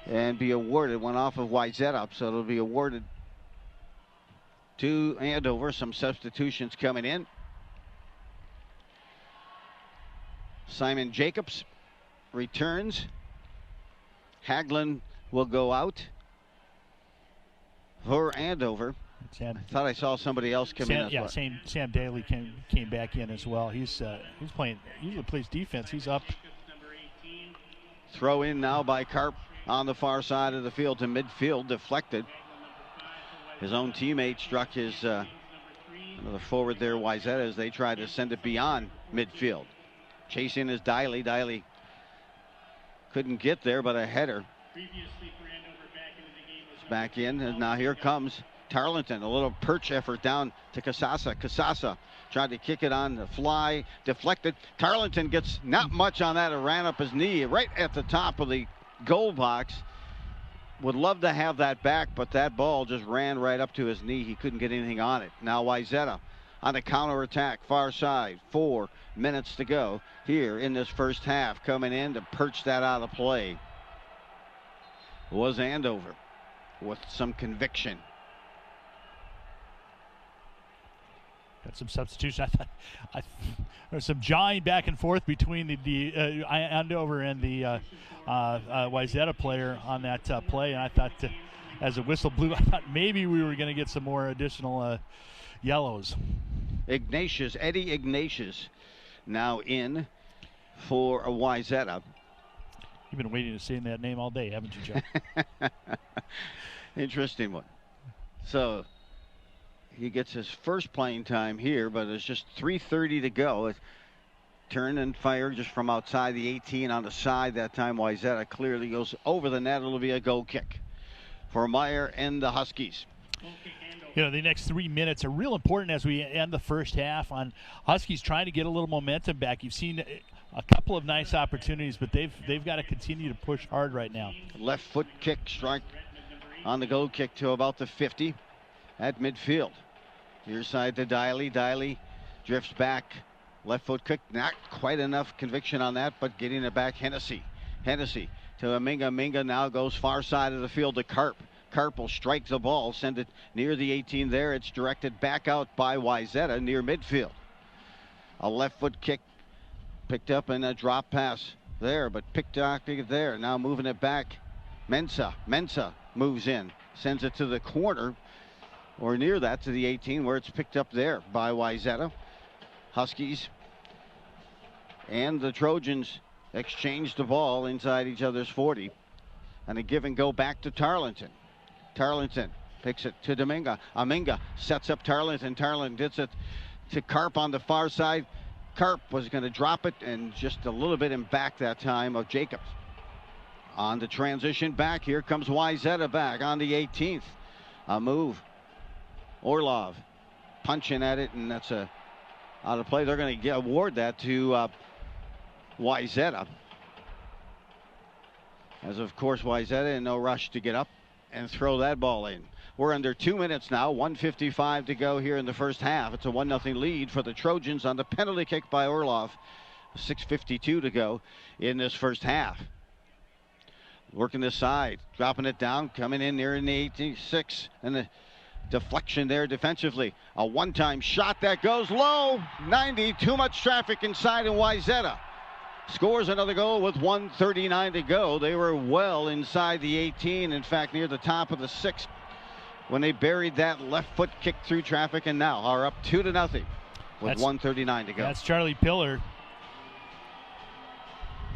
and be awarded. Went off of Wayzata, so it'll be awarded to Andover. Some substitutions coming in. Simon Jacobs returns. Haglund will go out for Andover. I thought I saw somebody else come in. Yeah, Sam Daly came back in as well. He's playing. Usually plays defense. He's up. Throw in now by Karp on the far side of the field to midfield, deflected. His own teammate struck his another forward there, Wayzata, as they tried to send it beyond midfield. Chasing is Diley. Diley couldn't get there, but a header. Back in, and now here comes Tarleton. A little perch effort down to Casasa. Casasa tried to kick it on the fly, deflected. Tarleton gets not much on that. It ran up his knee right at the top of the goal box. Would love to have that back, but that ball just ran right up to his knee. He couldn't get anything on it. Now Wayzata on the counterattack, far side. 4 minutes to go here in this first half. Coming in to perch that out of play was Andover with some conviction. Got some substitution. I thought there was some jawing back and forth between the Andover and the Wayzata player on that play, and I thought as the whistle blew, I thought maybe we were going to get some more additional yellows. Eddie Ignatius now in for Wayzata. You've been waiting to say that name all day, haven't you, Joe? Interesting one. So he gets his first playing time here, but it's just 3:30 to go. Turn and fire just from outside the 18 on the side. That time Wayzata clearly goes over the net. It'll be a goal kick for Meyer and the Huskies. You know, the next 3 minutes are real important as we end the first half on Huskies trying to get a little momentum back. You've seen a couple of nice opportunities, but they've got to continue to push hard right now. Left foot kick strike on the goal kick to about the 50 at midfield. Near side to Diley. Diley drifts back. Left foot kick, not quite enough conviction on that, but getting it back. Hennessy to Aminga. Aminga now goes far side of the field to Karp. Karp will strike the ball, send it near the 18 there. It's directed back out by Wayzata near midfield. A left foot kick picked up and a drop pass there, but picked up there. Now moving it back. Mensa moves in, sends it to the corner or near that to the 18 where it's picked up there by Wayzata. Huskies and the Trojans exchange the ball inside each other's 40. And a give and go back to Tarleton. Tarleton picks it to Dominga. Aminga sets up Tarleton. Tarleton gets it to Karp on the far side. Karp was going to drop it and just a little bit in back that time of Jacobs. On the transition back, here comes Wayzata back on the 18th. A move. Orlov punching at it, and that's a out of play. They're going to award that to Wayzata. As of course Wayzata in no rush to get up and throw that ball in. We're under 2 minutes now, 1:55 to go here in the first half. It's a 1-0 lead for the Trojans on the penalty kick by Orlov. 6:52 to go in this first half. Working this side, dropping it down, coming in near in the 86, and the deflection there defensively. A one-time shot that goes low. 90, too much traffic inside, and Wayzata scores another goal with 1:39 to go. They were well inside the 18, in fact near the top of the 6 when they buried that left foot kick through traffic, and now are up 2-0 with 1:39 to go. That's Charlie Pillar.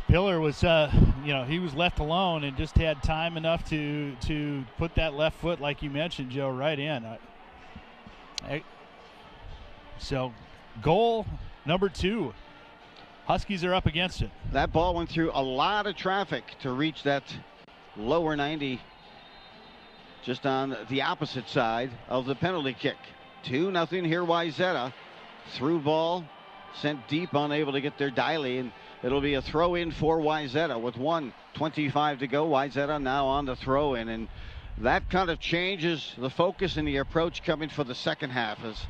Pillar was, he was left alone and just had time enough to put that left foot, like you mentioned, Joe, right in. So, goal number 2. Huskies are up against it. That ball went through a lot of traffic to reach that lower 90, just on the opposite side of the penalty kick. 2-0 here, Wayzata. Through ball, sent deep, unable to get there, Diley, and it'll be a throw in for Wayzata with 1:25 to go. Wayzata now on the throw in, and that kind of changes the focus and the approach coming for the second half, as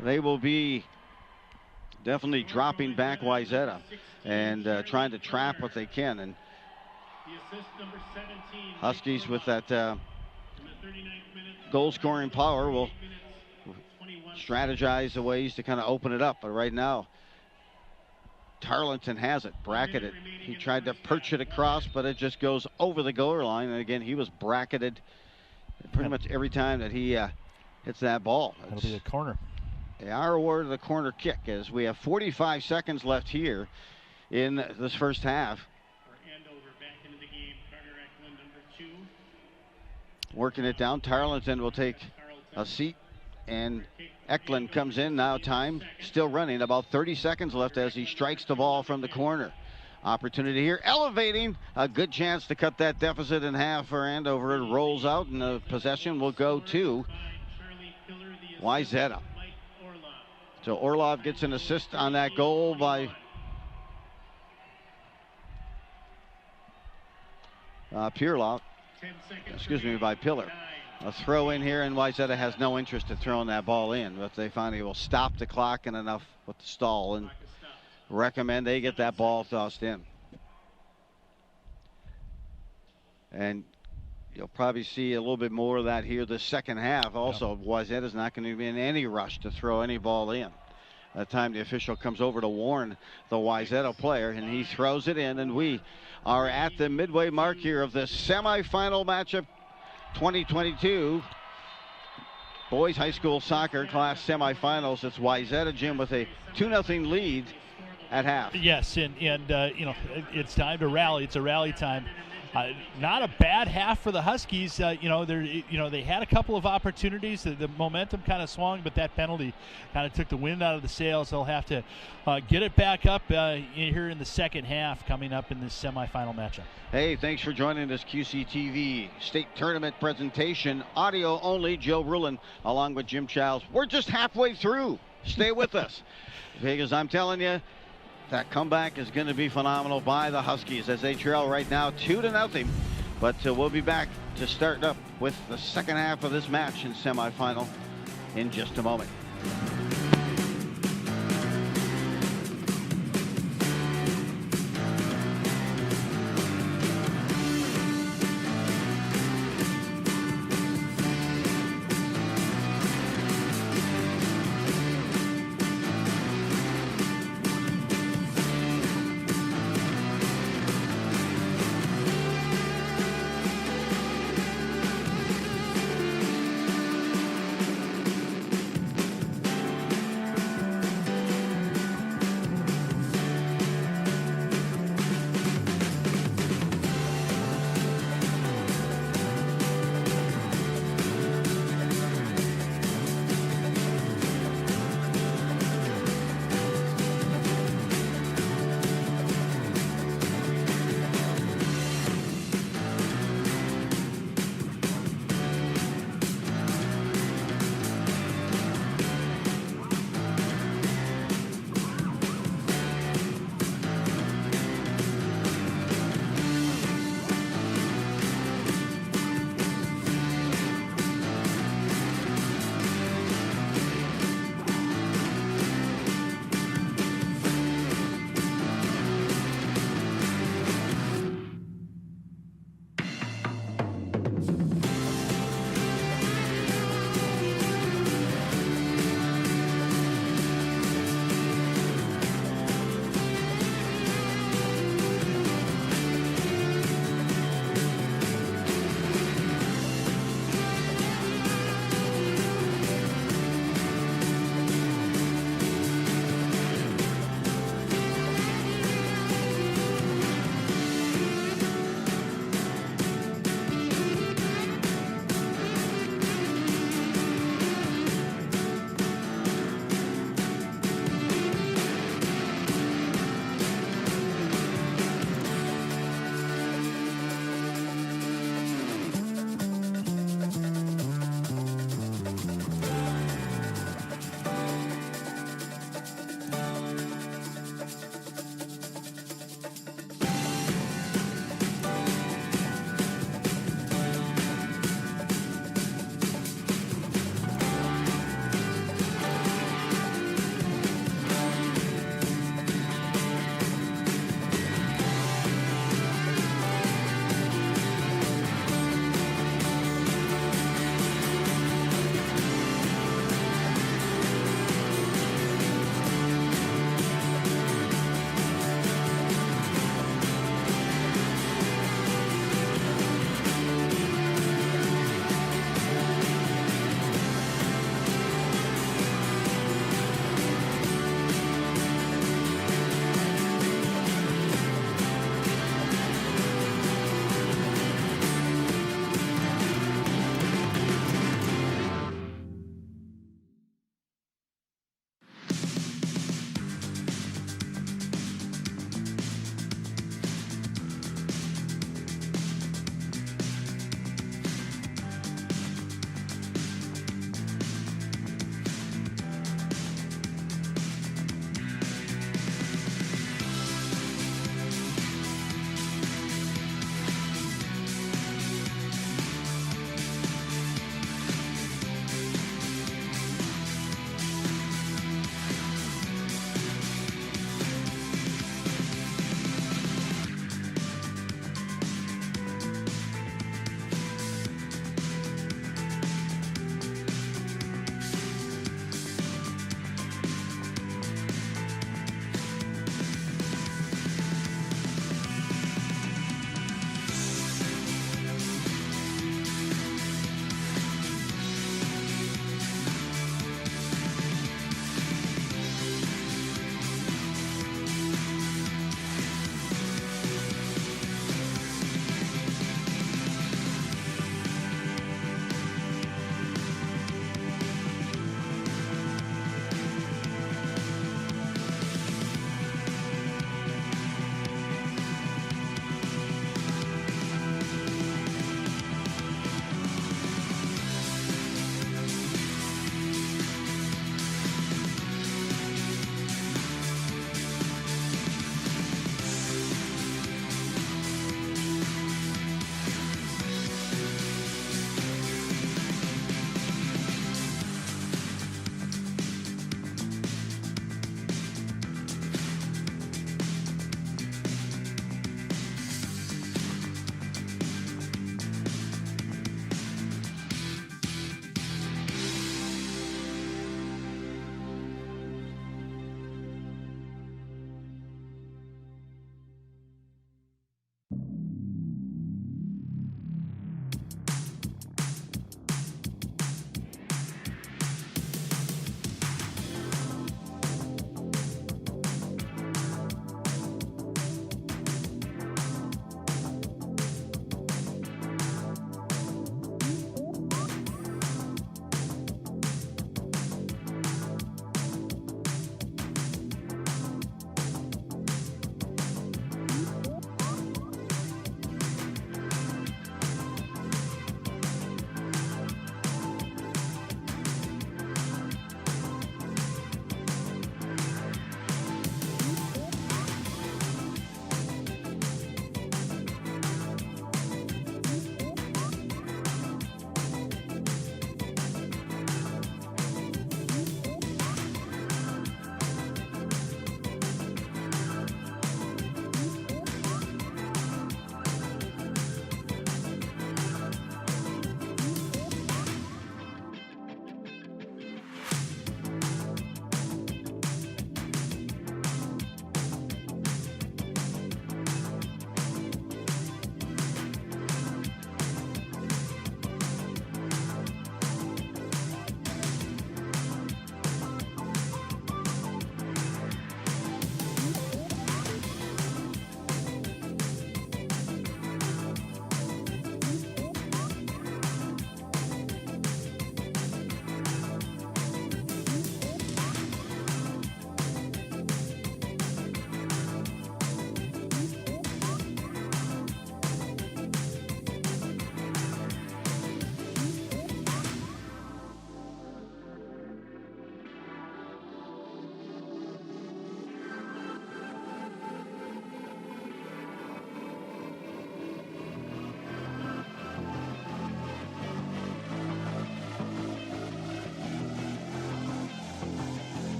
they will be definitely dropping back Wayzata and trying to trap what they can. And Huskies with that goal scoring power will strategize the ways to kind of open it up. But right now, Tarleton has it, bracketed. He tried to perch it across, but it just goes over the goal line. And again, he was bracketed pretty much every time that he hits that ball. That'll be a corner. They are awarded the corner kick as we have 45 seconds left here in this first half. working it down. Tarleton will take a seat, and Eklund comes in now. Time still running, about 30 seconds left as he strikes the ball from the corner. Opportunity here, elevating, a good chance to cut that deficit in half for Andover. It rolls out, and the possession will go to Wayzata. So Orlov gets an assist on that goal by Pirlow. Excuse me, by Pillar. A throw in here, and Wayzata has no interest in throwing that ball in, but they finally will stop the clock and enough with the stall and recommend they get that ball tossed in. And you'll probably see a little bit more of that here the second half. Also, Wayzata's not going to be in any rush to throw any ball in. That time the official comes over to warn the Wayzata player, and he throws it in, and we are at the midway mark here of the semifinal matchup 2022 boys high school soccer class semifinals. It's Wayzata, Jim, with a 2-0 lead at half. Yes, and it's time to rally. It's a rally time. Not a bad half for the Huskies. They had a couple of opportunities. The momentum kind of swung, but that penalty kind of took the wind out of the sails. They'll have to get it back up here in the second half, coming up in this semifinal matchup. Hey, thanks for joining this QCTV state tournament presentation. Audio only. Joe Rulin along with Jim Childs. We're just halfway through. Stay with us, because I'm telling you, that comeback is going to be phenomenal by the Huskies as they trail right now 2-0. But we'll be back to start up with the second half of this match in semifinal in just a moment.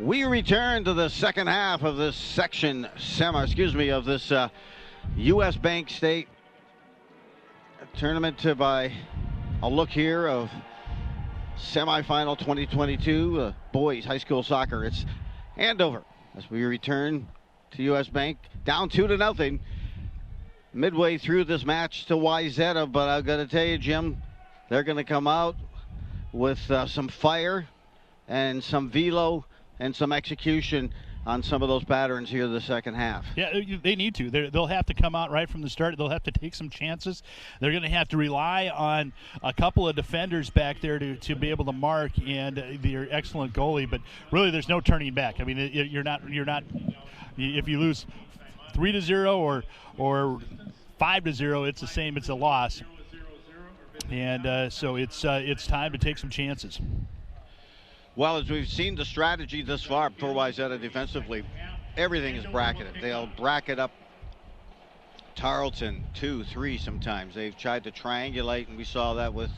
We return to the second half of this of this U.S. Bank State tournament by a look here of Semifinal 2022 boys high school soccer. It's Andover as we return to U.S. Bank, down 2-0 midway through this match to Wayzata. But I've got to tell you, Jim, they're going to come out with some fire and some velo and some execution on some of those patterns here in the second half. Yeah, they need to. They'll have to come out right from the start. They'll have to take some chances. They're going to have to rely on a couple of defenders back there to be able to mark, and their excellent goalie. But really, there's no turning back. I mean, you're not. If you lose 3-0 or 5-0, it's the same. It's a loss. And so it's time to take some chances. Well, as we've seen the strategy thus far for Wayzata defensively, everything is bracketed. They'll bracket up Tarleton 2-3 sometimes. They've tried to triangulate, and we saw that with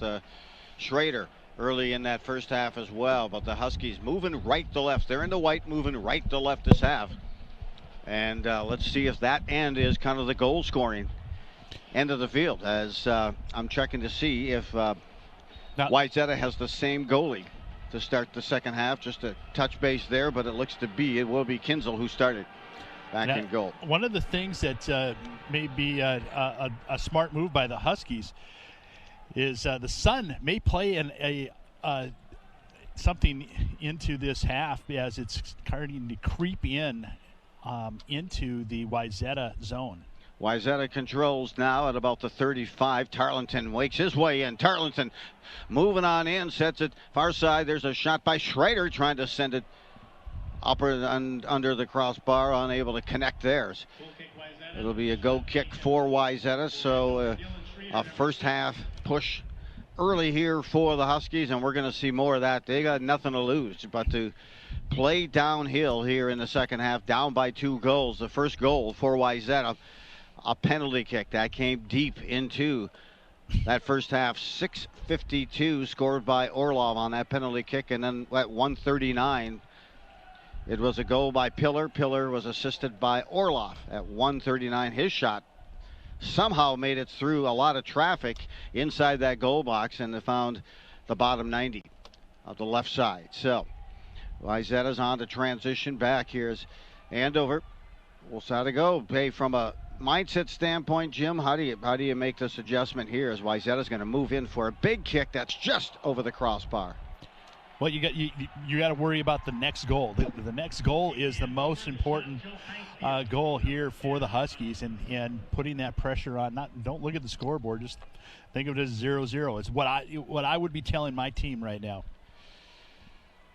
Schrader early in that first half as well. But the Huskies moving right to left. They're in the white, moving right to left this half. And let's see if that end is kind of the goal scoring end of the field, as I'm checking to see if Wayzata has the same goalie to start the second half. Just a touch base there, but it will be Kinzel who started back in goal. One of the things that may be a smart move by the Huskies is the sun may play something into this half as it's starting to creep in into the Wayzata zone. Wayzata controls now at about the 35. Tarleton wakes his way in. Tarleton moving on in, sets it far side. There's a shot by Schrader trying to send it upper and under the crossbar, unable to connect theirs. It'll be a goal kick for Wayzata. So a first half push early here for the Huskies, and we're going to see more of that. They got nothing to lose but to play downhill here in the second half, down by 2 goals. The first goal for Wayzata, a penalty kick that came deep into that first half. 6:52 scored by Orlov on that penalty kick, and then at 1:39 it was a goal by Pillar. Pillar was assisted by Orlov at 1:39. His shot somehow made it through a lot of traffic inside that goal box and found the bottom 90 of the left side. So Wayzata's on to transition back. Here's Andover. Wayzata go. Hey, from a mindset standpoint, Jim, how do you make this adjustment here as Wayzata's going to move in for a big kick that's just over the crossbar? Well, you got to worry about the next goal. The next goal is the most important goal here for the Huskies, and putting that pressure on. Don't look at the scoreboard. Just think of it as 0-0. It's what I would be telling my team right now.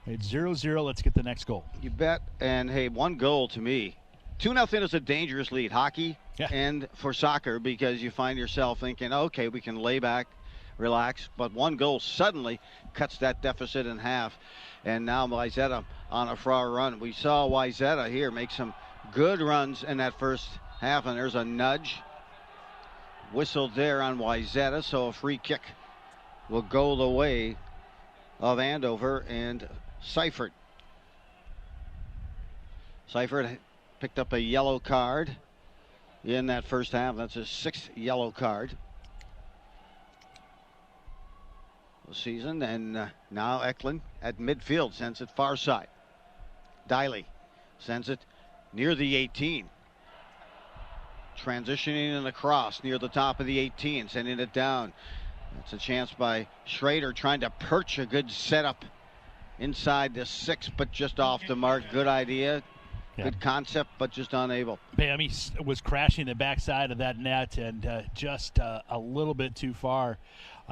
It's 0-0. Let's get the next goal. You bet. And hey, one goal to me. 2-0 is a dangerous lead. Hockey and for soccer, because you find yourself thinking, okay, we can lay back, relax. But one goal suddenly cuts that deficit in half. And now Wayzata on a far run. We saw Wayzata here make some good runs in that first half, and there's a nudge whistled there on Wayzata. So a free kick will go the way of Andover and Seifert. Seifert picked up a yellow card in that first half. That's his 6th yellow card this season. And now Eklund at midfield sends it far side. Diley sends it near the 18. Transitioning in the cross near the top of the 18, sending it down. That's a chance by Schrader trying to perch a good setup inside the 6, but just off the mark. Good idea. Yeah. Good concept, but just unable. Bammy was crashing the backside of that net and just a little bit too far.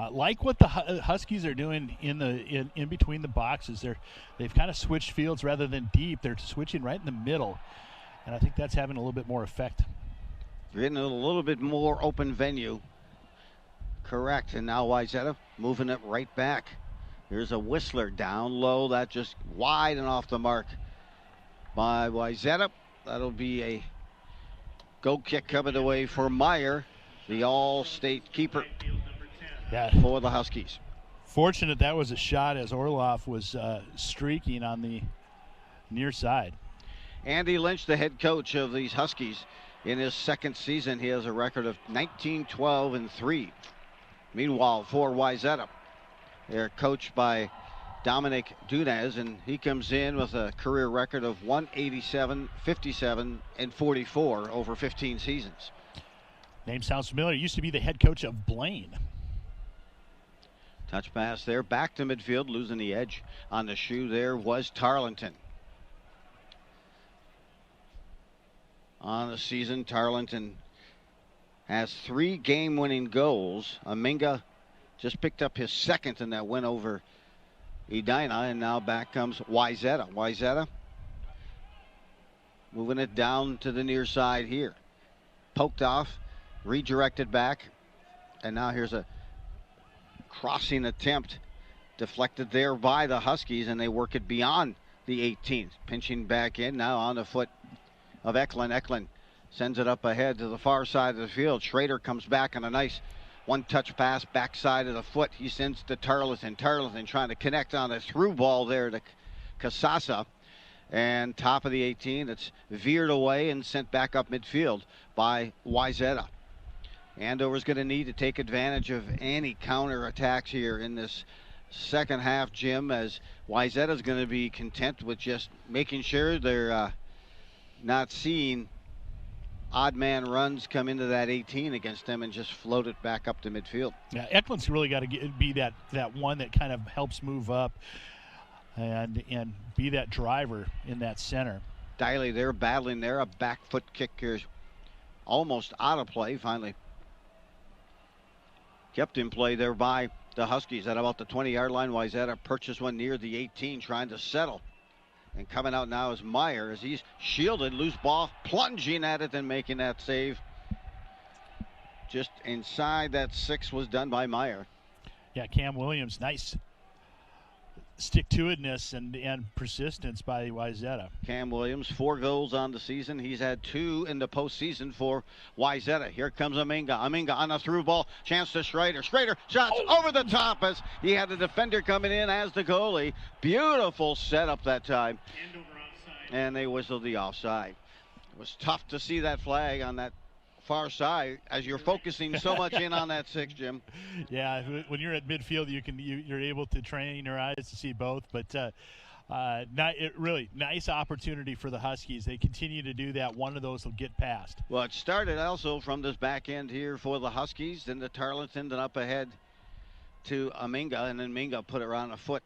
Like what the Huskies are doing in between the boxes. They've kind of switched fields rather than deep. They're switching right in the middle, and I think that's having a little bit more effect. You're getting a little bit more open venue. Correct, and now Wayzata moving it right back. Here's a Whistler down low. That just wide and off the mark by Wayzata. That'll be a goal kick coming away for Meyer, the all-state keeper for the Huskies. Fortunate that was a shot as Orlov was streaking on near side. Andy Lynch, the head coach of these Huskies, in his second season, he has a record of 19-12-3. Meanwhile, for Wayzata, they're coached by Dominic Dunez, and he comes in with a career record of 187, 57, and 44 over 15 seasons. Name sounds familiar. Used to be the head coach of Blaine. Touch pass there, back to midfield, losing the edge on the shoe there was Tarleton. On the season, Tarleton has 3 game-winning goals. Aminga just picked up his second in that win over Edina, and now back comes Wayzata. Wayzata moving it down to the near side here. Poked off, redirected back, and now here's a crossing attempt deflected there by the Huskies, and they work it beyond the 18th. Pinching back in now on the foot of Eklund. Eklund sends it up ahead to the far side of the field. Schrader comes back on a nice one-touch pass backside of the foot. He sends to Tarleton. Tarleton trying to connect on a through ball there to Casasa. And top of the 18, it's veered away and sent back up midfield by Wayzata. Andover's going to need to take advantage of any counter attacks here in this second half, Jim, as Wayzata's going to be content with just making sure they're not seeing odd man runs come into that 18 against them and just float it back up to midfield. Yeah, Eklund's really got to be that one that kind of helps move up and be that driver in that center. Diley there battling there. A back foot kick here, almost out of play. Finally kept in play there by the Huskies at about the 20-yard line. Wayzata purchased one near the 18, trying to settle. And coming out now is Meyer as he's shielded. Loose ball, plunging at it and making that save. Just inside that 6 was done by Meyer. Yeah, Cam Williams, nice stick-to-itness and persistence by Wayzata. Cam Williams, 4 goals on the season. He's had 2 in the postseason for Wayzata. Here comes Aminga. Aminga on a through ball. Chance to Schrader. Schrader shots over the top as he had the defender coming in as the goalie. Beautiful setup that time. Andover offside. And they whistled the offside. It was tough to see that flag on that far side as you're focusing so much in on that 6, Jim. Yeah, when you're at midfield, you're able to train your eyes to see both. But really nice opportunity for the Huskies. They continue to do that. One of those will get past. Well, it started also from this back end here for the Huskies, then the Tarleton, then up ahead to Aminga, and then Minga put it around a foot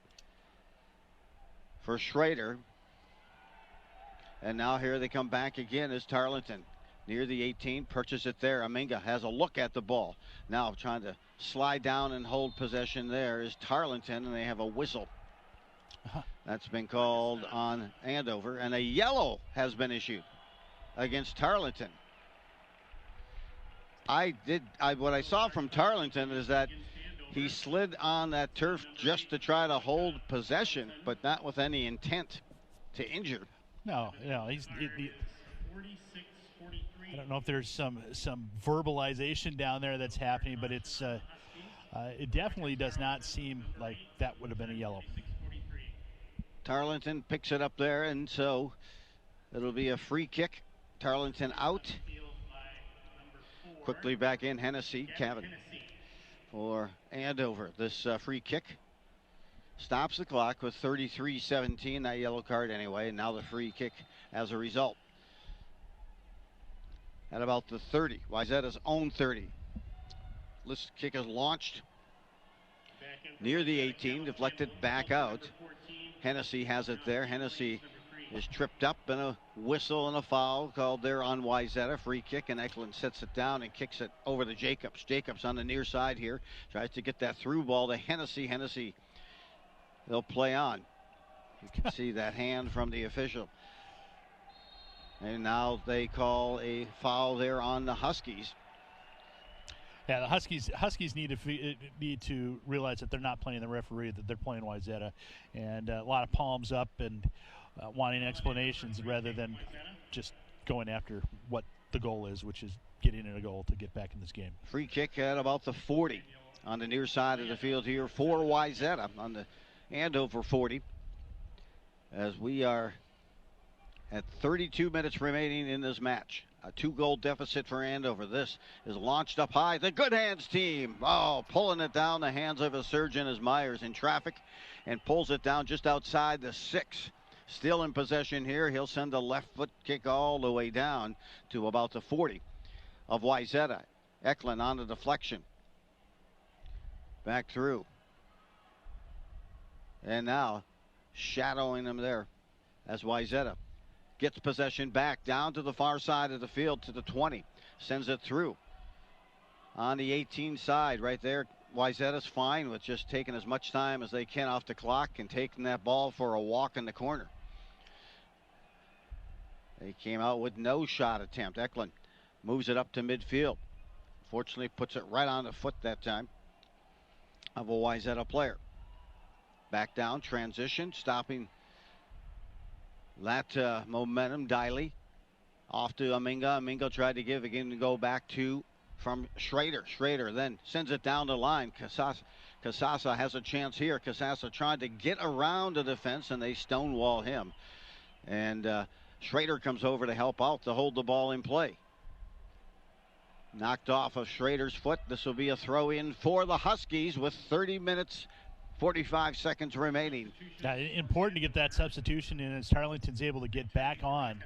for Schrader. And now here they come back again as Tarleton. Near the 18, purchase it there. Aminga has a look at the ball. Now trying to slide down and hold possession there is Tarleton, and they have a whistle. That's been called on Andover, and a yellow has been issued against Tarleton. What I saw from Tarleton is that he slid on that turf just to try to hold possession, but not with any intent to injure. No, he's. 46-43. I don't know if there's some verbalization down there that's happening, but it's it definitely does not seem like that would have been a yellow. Tarleton picks it up there, and so it'll be a free kick. Tarleton out. Quickly back in, Hennessy, Kevin, for Andover. This free kick stops the clock with 33-17, that yellow card anyway, and now the free kick as a result. At about the 30, Wayzata's own 30. This kick is launched near the 18, deflected back out. Hennessy has it there. Hennessy is tripped up, and a whistle and a foul called there on Wayzata. Free kick, and Eklund sets it down and kicks it over to Jacobs. Jacobs on the near side here tries to get that through ball to Hennessy. Hennessy, they'll play on. You can see that hand from the official. And now they call a foul there on the Huskies. Yeah, the Huskies need to realize that they're not playing the referee, that they're playing Wayzata, and a lot of palms up and wanting explanations rather than just going after what the goal is, which is getting in a goal to get back in this game. Free kick at about the 40 on the near side of the field here for Wayzata on the Andover 40. As we are at 32 minutes remaining in this match. A 2-goal deficit for Andover. This is launched up high. The Good Hands team. Oh, pulling it down the hands of a surgeon as Myers in traffic and pulls it down just outside the 6. Still in possession here. He'll send a left foot kick all the way down to about the 40 of Wayzata. Eklund on the deflection. Back through. And now shadowing him there as Wayzata gets possession back down to the far side of the field to the 20. Sends it through. On the 18 side right there, Wayzata's fine with just taking as much time as they can off the clock and taking that ball for a walk in the corner. They came out with no shot attempt. Eklund moves it up to midfield. Fortunately, puts it right on the foot that time of a Wayzata player. Back down, transition, stopping that momentum. Diley off to Aminga. Aminga tried to give again to go back to from Schrader. Schrader then sends it down the line. Casasa has a chance here. Casasa tried to get around the defense and they stonewall him. And Schrader comes over to help out to hold the ball in play. Knocked off of Schrader's foot. This will be a throw in for the Huskies with 30 minutes 45 seconds remaining. Important to get that substitution in as Tarleton's able to get back on.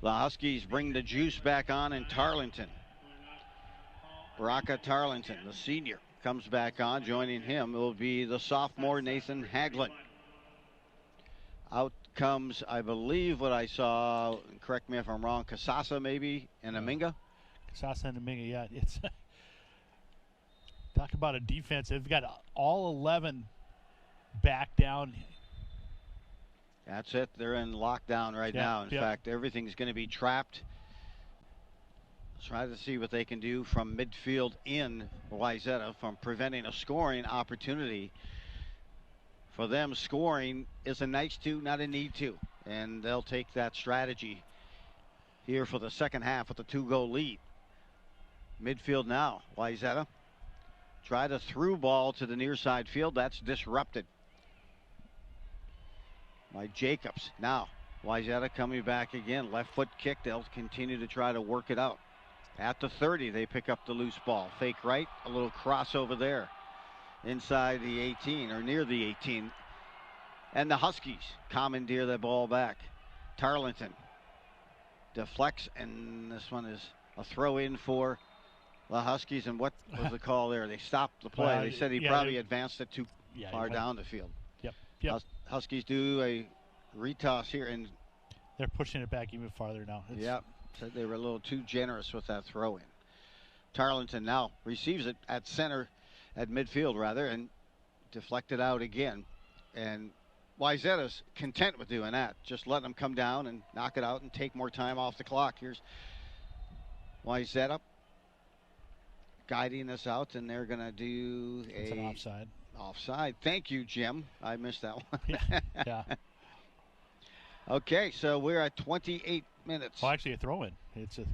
The Huskies bring the juice back on in Tarleton. Baraka Tarleton, the senior, comes back on. Joining him will be the sophomore Nathan Haglund. Out comes, I believe what I saw, correct me if I'm wrong, Casasa maybe and Aminga? Casasa and Aminga, yeah. It's talk about a defense. They've got all 11 back down. That's it. They're in lockdown right now. In fact, everything's going to be trapped. Try to see what they can do from midfield in Wayzata from preventing a scoring opportunity. For them, scoring is a nice to, not a need to. And they'll take that strategy here for the second half with a 2-goal lead. Midfield now, Wayzata. Try the through ball to the near side field. That's disrupted by Jacobs. Now, Wayzata coming back again. Left foot kick. They'll continue to try to work it out. At the 30, they pick up the loose ball. Fake right. A little crossover there. Inside the 18 or near the 18. And the Huskies commandeer the ball back. Tarleton deflects, and this one is a throw in for the Huskies. And what was the call there? They stopped the play. They said he probably advanced it too far down the field. Yep. Huskies do a retoss here, and they're pushing it back even farther now. Said they were a little too generous with that throw in. Tarleton now receives it at center, at midfield rather, and deflected out again. And Wayzata's content with doing that, just letting them come down and knock it out and take more time off the clock. Here's Wayzata guiding us out, and they're going to do it's an offside. Offside. Thank you, Jim. I missed that one. Yeah. Okay, so we're at 28 minutes. Well, actually, a throw-in. It's a.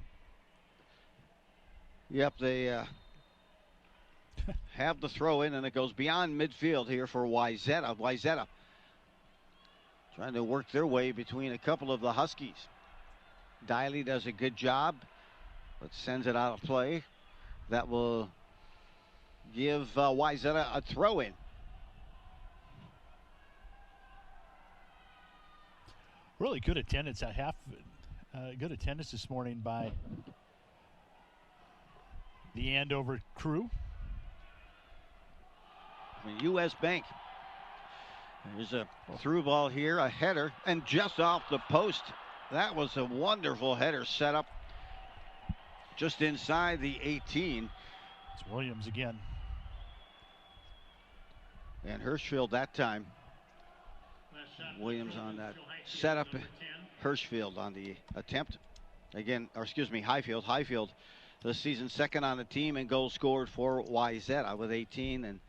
Yep, they have the throw-in, and it goes beyond midfield here for Wayzata. Wayzata trying to work their way between a couple of the Huskies. Diley does a good job, but sends it out of play. That will give Wayzata a throw-in. Really good attendance at half. Good attendance this morning by the Andover crew. The U.S. Bank. There's a through ball here, a header, and just off the post. That was a wonderful header set up just inside the 18. It's Williams again. And Hirschfield that time. Williams on that setup. Hirschfield on the attempt. Again, or excuse me, Highfield. Highfield this season second on the team and goals scored for Wayzata with 18. And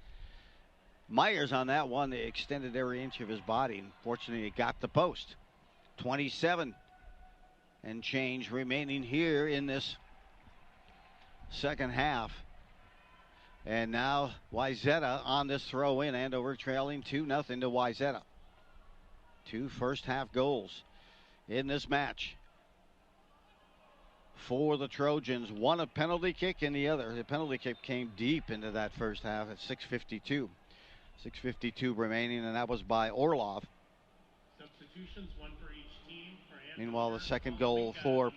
Myers on that one, they extended every inch of his body. And fortunately, it got the post. 27 and change remaining here in this second half. And now Wayzata on this throw in. Andover trailing 2-0 to Wayzata. 2 first-half goals in this match for the Trojans. One a penalty kick and the other. The penalty kick came deep into that first half at 6:52. 6:52 remaining, and that was by Orlov. Substitutions, one for each team. For Andover, Meanwhile, the second goal for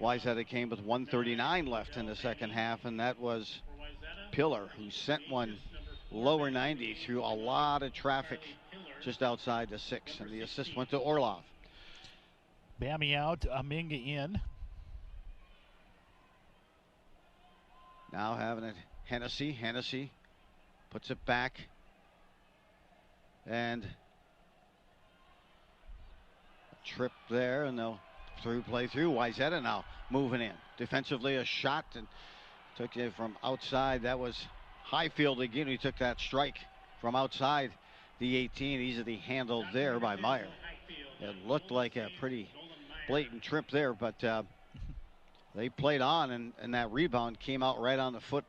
Wayzata came with 1:39 left in the second half, and that was Pillar, who sent one lower 90 through a lot of traffic just outside the 6, and the assist went to Orlov. Bammy out, Aminga in. Now having it, Hennessy. Hennessy puts it back. And a trip there, and they'll play through. Wayzata now moving in. Defensively, a shot, and took it from outside. That was Highfield again. He took that strike from outside the 18. Easily handled there by Meyer. It looked like a pretty blatant trip there, but they played on, and that rebound came out right on the foot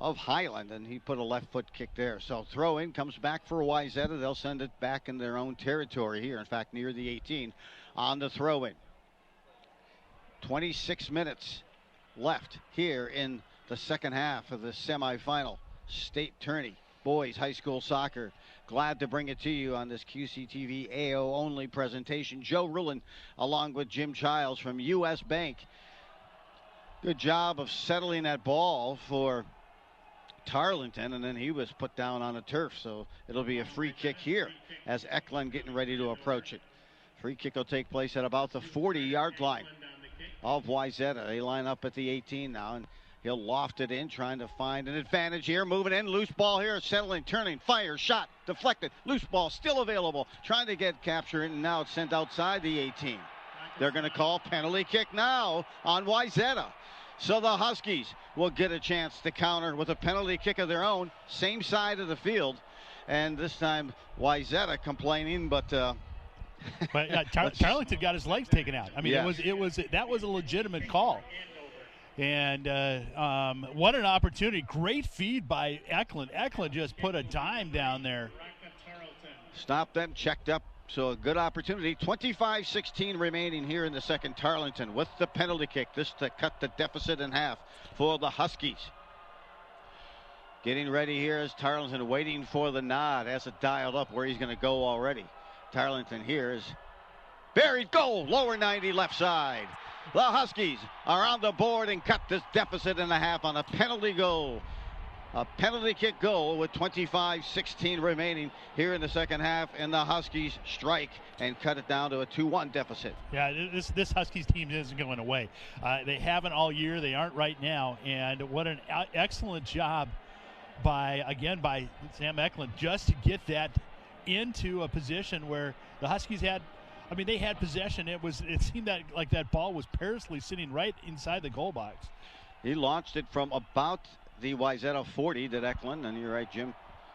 of Highland, and he put a left foot kick there. So throw in comes back for Wayzata. They'll send it back in their own territory here, in fact near the 18 on the throw in. 26 minutes left here in the second half of the semifinal state tourney boys high school soccer. Glad to bring it to you on this QCTV AO only presentation. Joe Rulin along with Jim Childs from US Bank. Good job of settling that ball for Tarleton, and then he was put down on the turf, so it'll be a free kick here as Eklund getting ready to approach it. Free kick will take place at about the 40-yard line of Wayzata. They line up at the 18 now, and he'll loft it in, trying to find an advantage here. Moving in, loose ball here, settling, turning, fire, shot, deflected, loose ball still available, trying to get captured, and now it's sent outside the 18. They're going to call penalty kick now on Wayzata. So the Huskies will get a chance to counter with a penalty kick of their own, same side of the field, and this time Wayzata complaining, but Tarleton got his legs taken out. I mean, yeah. that was a legitimate call. And what an opportunity. Great feed by Eklund. Eklund just put a dime down there. Stopped them, checked up. So a good opportunity. 25-16 remaining here in the second. Tarleton with the penalty kick. This to cut the deficit in half for the Huskies. Getting ready here is Tarleton, waiting for the nod. Has it dialed up where he's going to go already. Tarleton here is buried. Goal. Lower 90 left side. The Huskies are on the board and cut this deficit in half on a penalty goal. A penalty kick goal with 25-16 remaining here in the second half, and the Huskies strike and cut it down to a 2-1 deficit. Yeah, this Huskies team isn't going away. They haven't all year. They aren't right now. And what an excellent job by Sam Eklund just to get that into a position where the Huskies had possession. It seemed like that ball was perilously sitting right inside the goal box. He launched it from about the Wayzata 40 to Eklund, and you're right, Jim,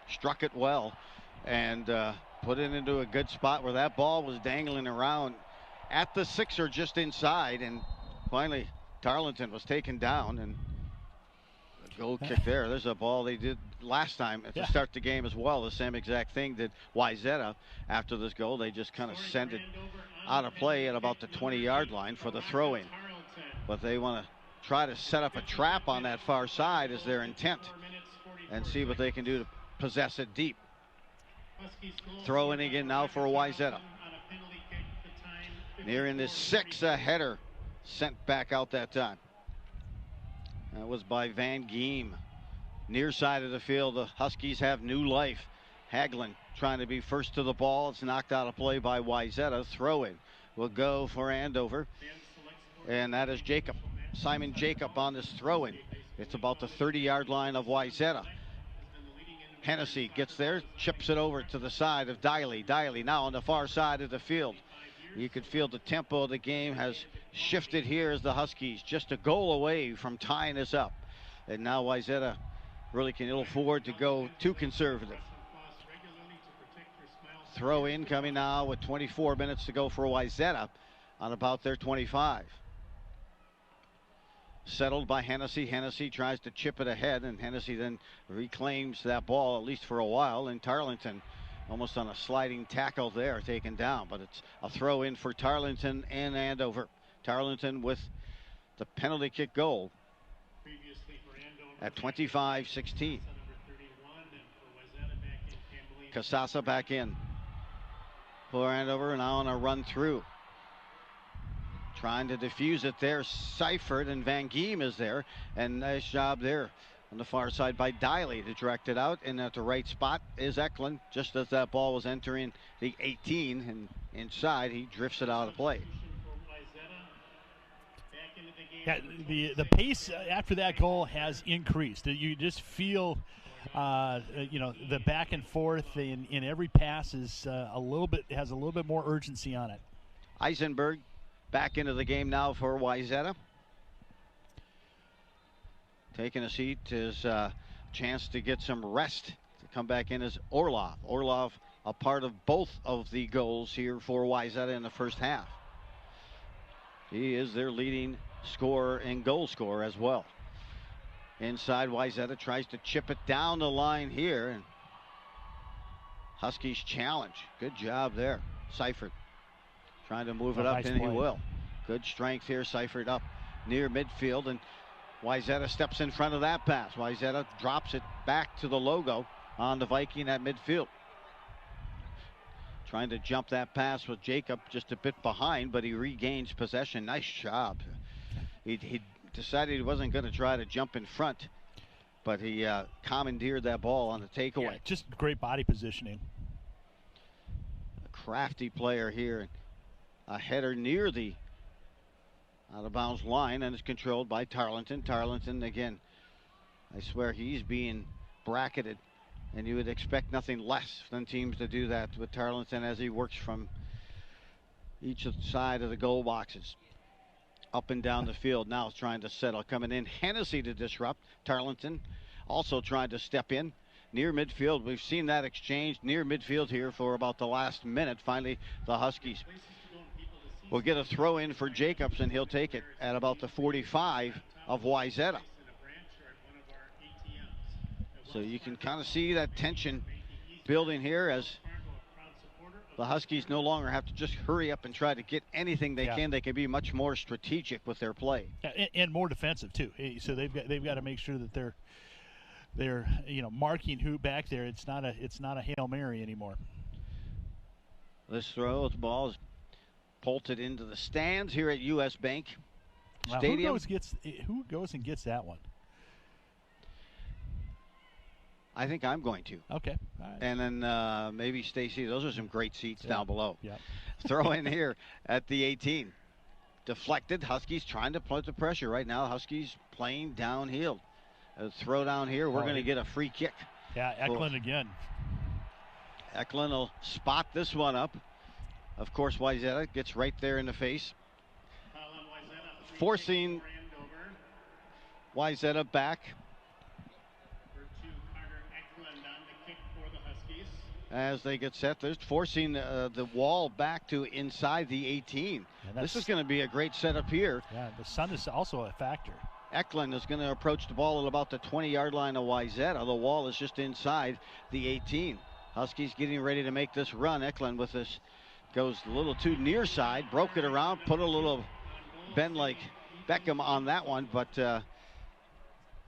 struck it well and put it into a good spot where that ball was dangling around at the 6 or just inside, and finally Tarleton was taken down, and the goal kick there. There's a ball they did last time to start the game as well. The same exact thing did Wayzata after this goal. They just kind of sent it out of play at about the 20-yard line for the throw-in, but they want to try to set up a trap on that far side is their intent, and see what they can do to possess it deep. Throw in again now for Wayzata. Nearing the 6, a header sent back out that time. That was by Van Geem. Near side of the field, the Huskies have new life. Hagelin trying to be first to the ball. It's knocked out of play by Wayzata. Throw in will go for Andover, and that is Jacob. Simon Jacob on this throw-in. It's about the 30-yard line of Wayzata. Hennessy gets there, chips it over to the side of Diley. Diley now on the far side of the field. You can feel the tempo of the game has shifted here as the Huskies just a goal away from tying this up. And now Wayzata really can ill afford to go too conservative. Throw in coming now with 24 minutes to go for Wayzata on about their 25. Settled by Hennessy. Hennessy tries to chip it ahead, and Hennessy then reclaims that ball, at least for a while, and Tarleton almost on a sliding tackle there, taken down. But it's a throw in for Tarleton and Andover. Tarleton with the penalty kick goal Previously for Andover. at 25-16. Number 31, and for Wayzata back in Cambodia. Casasa back in for Andover, now on a run through. Trying to defuse it there. Seifert and Van Giem is there. And nice job there on the far side by Diley to direct it out. And at the right spot is Eklund. Just as that ball was entering the 18 and inside, he drifts it out of play. Yeah, the pace after that goal has increased. You just feel, the back and forth in every pass is has a little bit more urgency on it. Eisenberg back into the game now for Wayzata. Taking a seat is a chance to get some rest. To come back in is Orlov. Orlov a part of both of the goals here for Wayzata in the first half. He is their leading scorer and goal scorer as well. Inside, Wayzata tries to chip it down the line here. And Huskies challenge. Good job there. Seifert trying to move it up, and he will. Good strength here. Seifert up near midfield, and Wayzata steps in front of that pass. Wayzata drops it back to the logo on the Viking at midfield. Trying to jump that pass with Jacob just a bit behind, but he regains possession. Nice job. He decided he wasn't going to try to jump in front, but he commandeered that ball on the takeaway. Yeah, just great body positioning. A crafty player here. A header near the out-of-bounds line, and it's controlled by Tarleton. Tarleton, again, I swear he's being bracketed, and you would expect nothing less than teams to do that with Tarleton as he works from each side of the goal boxes. Up and down the field. Now it's trying to settle. Coming in, Hennessy to disrupt. Tarleton also trying to step in near midfield. We've seen that exchange near midfield here for about the last minute. Finally, the Huskies will get a throw in for Jacobs, and he'll take it at about the 45 of Wayzata. So you can kind of see that tension building here as the Huskies no longer have to just hurry up and try to get anything they can. They can be much more strategic with their play. And more defensive too. So they've got to make sure that they're marking who back there. It's not a Hail Mary anymore. This throw, the ball is bolted into the stands here at US Bank Stadium. Who goes and gets that one? I think I'm going to. Okay. All right. And then maybe Stacy. Those are some great seats down below. Yeah. Throw in here at the 18. Deflected. Huskies trying to put the pressure right now. Huskies playing downhill. A throw down here. We're going to get a free kick. Yeah, Eklund again. Eklund will spot this one up. Of course, Wayzata gets right there in the face. Forcing Wayzata back. As they get set, they're forcing the wall back to inside the 18. This is going to be a great setup here. Yeah, the sun is also a factor. Eklund is going to approach the ball at about the 20-yard line of Wayzata. The wall is just inside the 18. Huskies getting ready to make this run. Eklund with this goes a little too near side, broke it around, put a little bend like Beckham on that one, but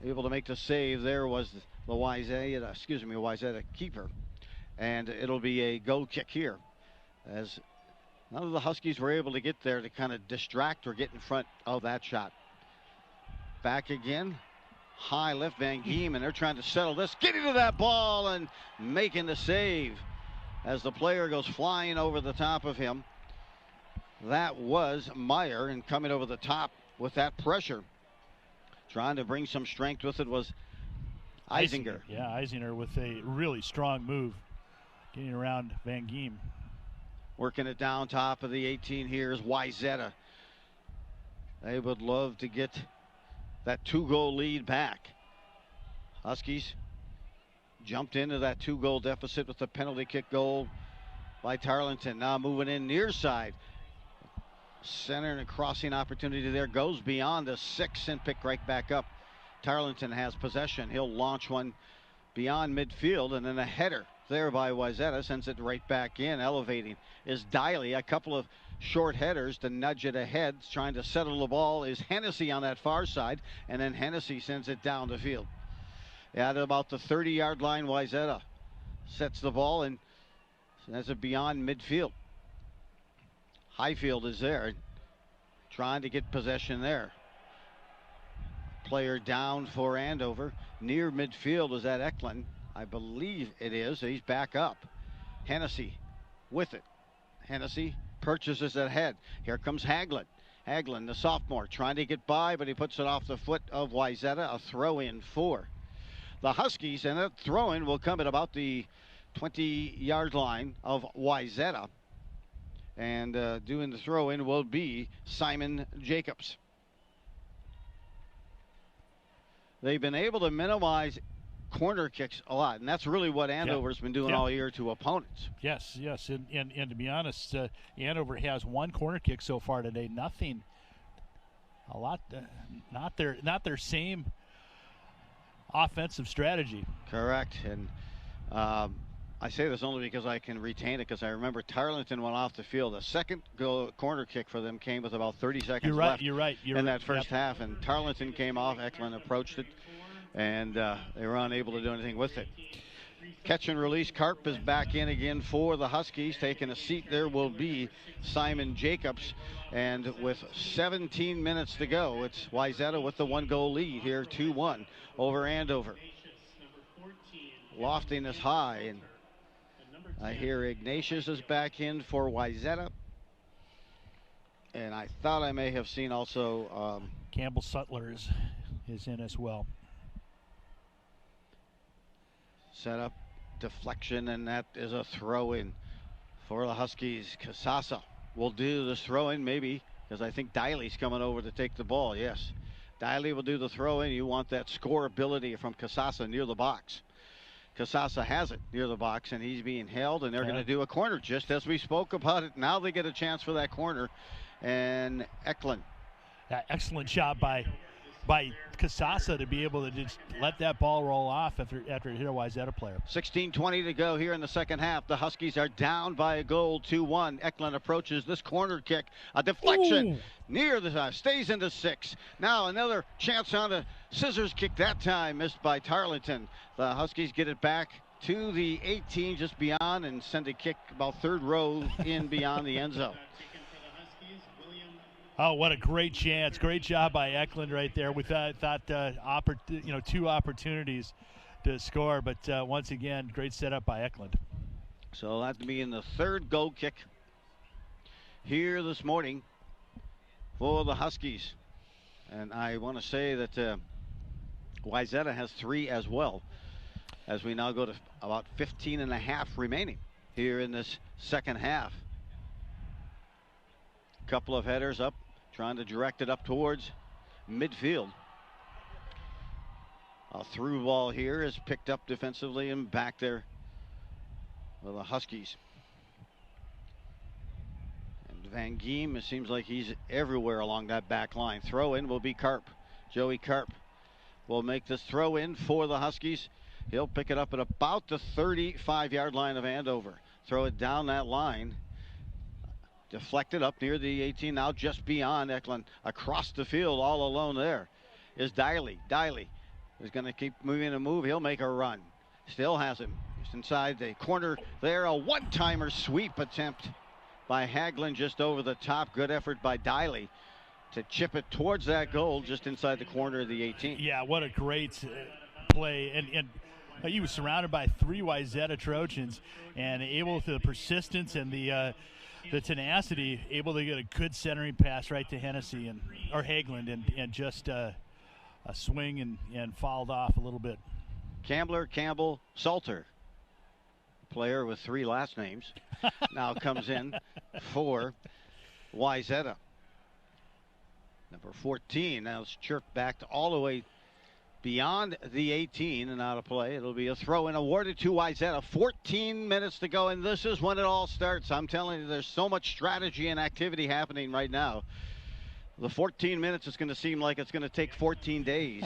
able to make the save there was the Wayzata keeper. And it'll be a goal kick here, as none of the Huskies were able to get there to kind of distract or get in front of that shot. Back again, high lift, Van Giem, and they're trying to settle this, getting to that ball and making the save as the player goes flying over the top of him. That was Meyer, and coming over the top with that pressure, trying to bring some strength with it was Eisinger. Yeah, Eisinger with a really strong move. Getting around Van Giem. Working it down top of the 18 here is Wayzata. They would love to get that 2-goal lead back. Huskies jumped into that 2-goal deficit with the penalty kick goal by Tarleton. Now moving in near side. Center and a crossing opportunity there. Goes beyond the 6 and picked right back up. Tarleton has possession. He'll launch one beyond midfield, and then a header there by Wayzata, sends it right back in. Elevating is Diley. A couple of short headers to nudge it ahead. Trying to settle the ball is Hennessy on that far side, and then Hennessy sends it down the field. At about the 30-yard line, Wayzata sets the ball and sends it beyond midfield. Highfield is there, trying to get possession there. Player down for Andover. Near midfield is that Eklund. I believe it is. He's back up. Hennessy with it. Hennessy purchases ahead. Here comes Haglund. Haglund, the sophomore, trying to get by, but he puts it off the foot of Wayzata. A throw in for the Huskies, and that throw in will come at about the 20-yard line of Wayzata. And doing the throw in will be Simon Jacobs. They've been able to minimize corner kicks a lot, and that's really what Andover's been doing all year to opponents. Yes, and to be honest, Andover has one corner kick so far today. Nothing, a lot, not their same offensive strategy. Correct, and I say this only because I can retain it, because I remember Tarleton went off the field. A second corner kick for them came with about 30 seconds left in that first half, and Tarleton came off. Eklund approached it, and they were unable to do anything with it. Catch and release. Karp is back in again for the Huskies. Taking a seat there will be Simon Jacobs. And with 17 minutes to go, it's Wayzata with the 1-goal lead here, 2-1 over Andover. Lofting is high, and I hear Ignatius is back in for Wayzata. And I thought I may have seen also Campbell Sutler is in as well. Set up, deflection, and that is a throw-in for the Huskies. Casasa will do this throw-in, maybe, because I think Diley's coming over to take the ball. Yes, Diley will do the throw-in. You want that scoreability from Casasa near the box. Casasa has it near the box, and he's being held, and they're going to do a corner, just as we spoke about it. Now they get a chance for that corner, and Eklund. Excellent job by Casasa to be able to just let that ball roll off after it hit a Wayzata player. 16:20 to go here in the second half. The Huskies are down by a goal, 2-1. Eklund approaches this corner kick. A deflection near the stays into 6. Now another chance on a scissors kick, that time missed by Tarleton. The Huskies get it back to the 18 just beyond and send a kick about third row in beyond the end zone. Oh, what a great chance. Great job by Eklund right there. We thought two opportunities to score, but once again, great setup by Eklund. So that'd be in the third goal kick here this morning for the Huskies. And I want to say that Wayzata has 3 as well, as we now go to about 15 and a half remaining here in this second half. Couple of headers up, trying to direct it up towards midfield. A through ball here is picked up defensively and back there for the Huskies. And Van Giem, it seems like he's everywhere along that back line. Throw in will be Karp. Joey Karp will make this throw in for the Huskies. He'll pick it up at about the 35-yard line of Andover. Throw it down that line. Deflected up near the 18, now just beyond Eklund. Across the field, all alone there, is Diley. Diley is going to keep moving a move. He'll make a run. Still has him. Just inside the corner there. A one-timer sweep attempt by Haglund just over the top. Good effort by Diley to chip it towards that goal just inside the corner of the 18. Yeah, what a great play. And he was surrounded by 3 Wayzata Trojans, and able to the persistence and the tenacity, able to get a good centering pass right to Hennessy or Haglund, and just a swing and fouled off a little bit. Campbell, Salter, player with 3 last names, now comes in for Wayzata. Number 14 now is chirped back to all the way beyond the 18 and out of play. It'll be a throw in awarded to Wayzata. 14 minutes to go, and this is when it all starts. I'm telling you, there's so much strategy and activity happening right now. The 14 minutes is going to seem like it's going to take 14 days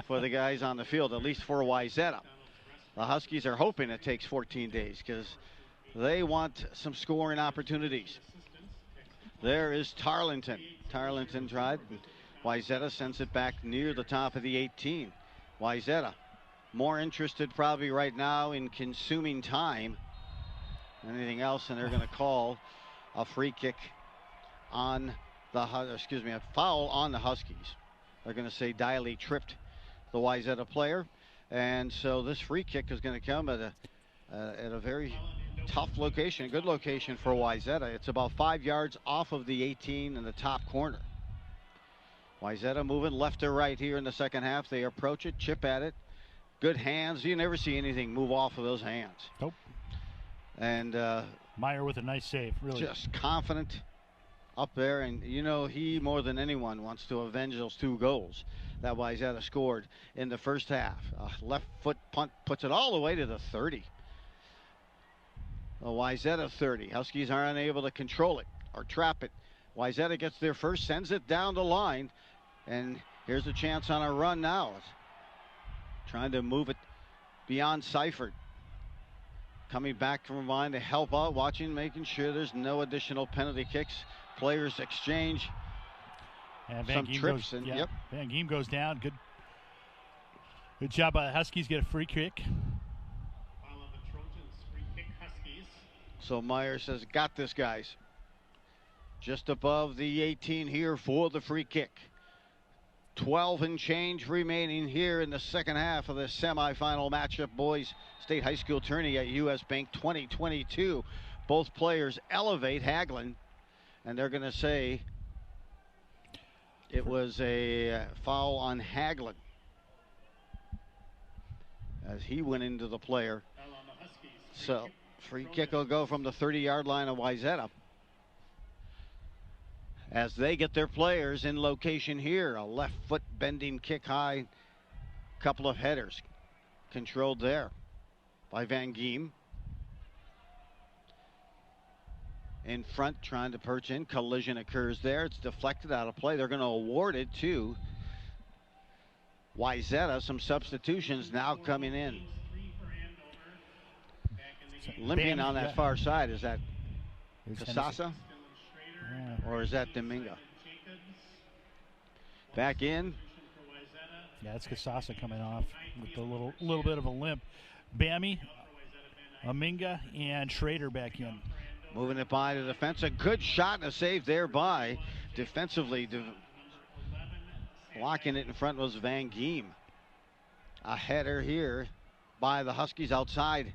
for the guys on the field, at least for Wayzata. The Huskies are hoping it takes 14 days because they want some scoring opportunities. There is Tarleton. Tarleton tried. Wayzata sends it back near the top of the 18. Wayzata more interested probably right now in consuming time than anything else, and they're going to call a free kick on a foul on the Huskies. They're going to say Diley tripped the Wayzata player, and so this free kick is going to come at a very tough location, a good location for Wayzata. It's about 5 yards off of the 18 in the top corner. Wayzata moving left to right here in the second half. They approach it, chip at it. Good hands. You never see anything move off of those hands. Nope. And Meyer with a nice save, really. Just confident up there. And, you know, he more than anyone wants to avenge those 2 goals that Wayzata scored in the first half. Left foot punt puts it all the way to the 30. The Wayzata 30. Huskies are unable to control it or trap it. Wayzata gets there first, sends it down the line. And here's a chance on a run now. Trying to move it beyond Seifert. Coming back from behind to help out, watching, making sure there's no additional penalty kicks. Players exchange and some trips. Van Giem goes down. Good job by the Huskies. Get a free kick. Foul on the Trojans, free kick Huskies. So Meyer says, got this, guys. Just above the 18 here for the free kick. 12 and change remaining here in the second half of the semifinal matchup. Boys State High School tourney at US Bank 2022. Both players elevate Hagelin, and they're going to say it was a foul on Hagelin as he went into the player. Foul on the Huskies. So free kick will go from the 30-yard line of Wayzata as they get their players in location here. A left foot bending kick high, couple of headers controlled there by Van Giem. In front, trying to perch in. Collision occurs there. It's deflected out of play. They're going to award it to Wayzata. Some substitutions now coming in. Limping on that far side. Is that Casasa? Or is that Dominga? Back in. Yeah, it's Casasa coming off with a little bit of a limp. Bammy, Aminga, and Schrader back in. Moving it by the defense. A good shot and a save there by defensively. Blocking it in front was Van Giem. A header here by the Huskies outside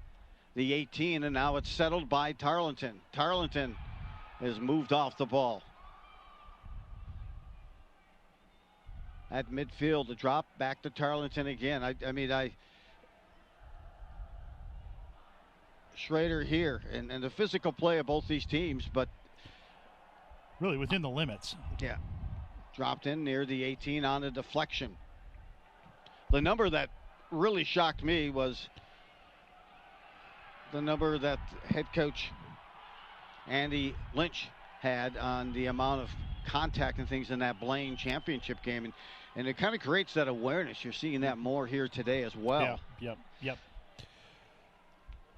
the 18, and now it's settled by Tarleton. Tarleton is moved off the ball. At midfield, the drop back to Tarleton again. Schrader here, and the physical play of both these teams, but really within the limits. Yeah. Dropped in near the 18 on a deflection. The number that really shocked me was the number that head coach Andy Lynch had on the amount of contact and things in that Blaine championship game. And it kind of creates that awareness. You're seeing that more here today as well. Yeah, yep.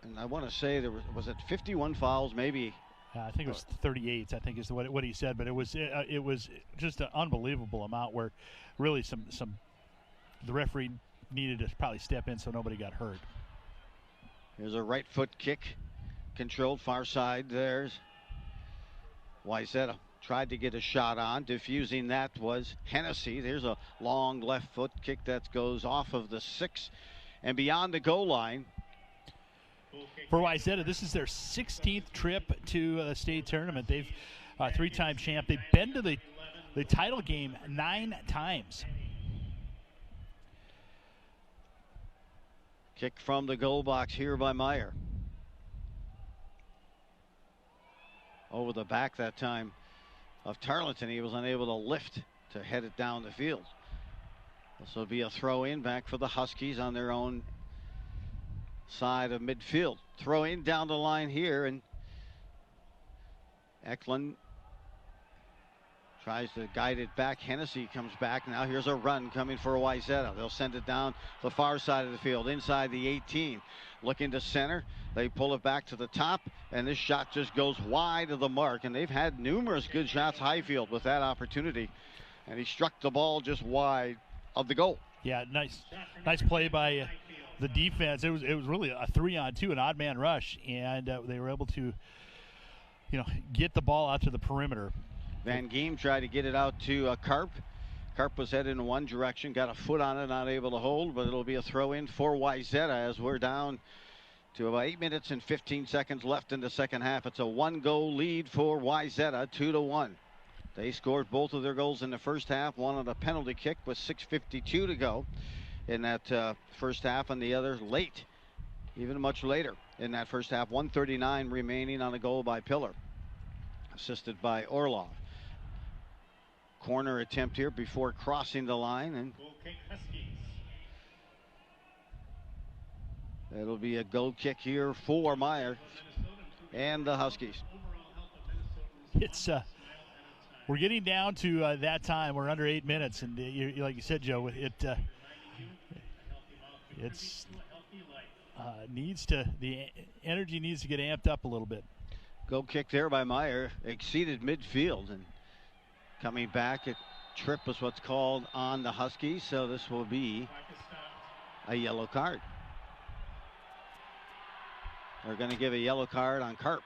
And I want to say there was it 51 fouls, maybe. I think it was 38. I think is what he said, but it was just an unbelievable amount where really the referee needed to probably step in so nobody got hurt. Here's a right foot kick, controlled far side. There's Wayzata tried to get a shot on. Diffusing that was Hennessy. There's a long left foot kick that goes off of the 6 and beyond the goal line. For Wayzata, this is their 16th trip to the state tournament. They've 3-time champ. They've been to the title game 9 times. Kick from the goal box here by Meyer. Over the back that time of Tarleton. He was unable to lift to head it down the field. This will be a throw in back for the Huskies on their own side of midfield. Throw in down the line here, and Eklund Tries to guide it back. Hennessy comes back. Now here's a run coming for Wayzata. They'll send it down the far side of the field, inside the 18. Looking to center. They pull it back to the top, and this shot just goes wide of the mark. And they've had numerous good shots Highfield with that opportunity. And he struck the ball just wide of the goal. Yeah, nice play by the defense. It was really a 3-on-2, an odd man rush, and they were able to, get the ball out to the perimeter. Van Geem tried to get it out to Karp. Karp was headed in one direction, got a foot on it, not able to hold, but it'll be a throw in for Wayzata as we're down to about 8 minutes and 15 seconds left in the second half. It's a 1-goal lead for Wayzata, 2-1. They scored both of their goals in the first half, one on a penalty kick with 6:52 to go in that first half, and the other late, even much later in that first half. 1:39 remaining on a goal by Pillar, assisted by Orlov. Corner attempt here before crossing the line, and it'll be a goal kick here for Meyer and the Huskies. It's we're getting down to that time. We're under 8 minutes, and like you said, Joe, the energy needs to get amped up a little bit. Goal kick there by Meyer, exceeded midfield, and coming back, a trip is what's called on the Huskies, so this will be a yellow card. They're going to give a yellow card on Karp.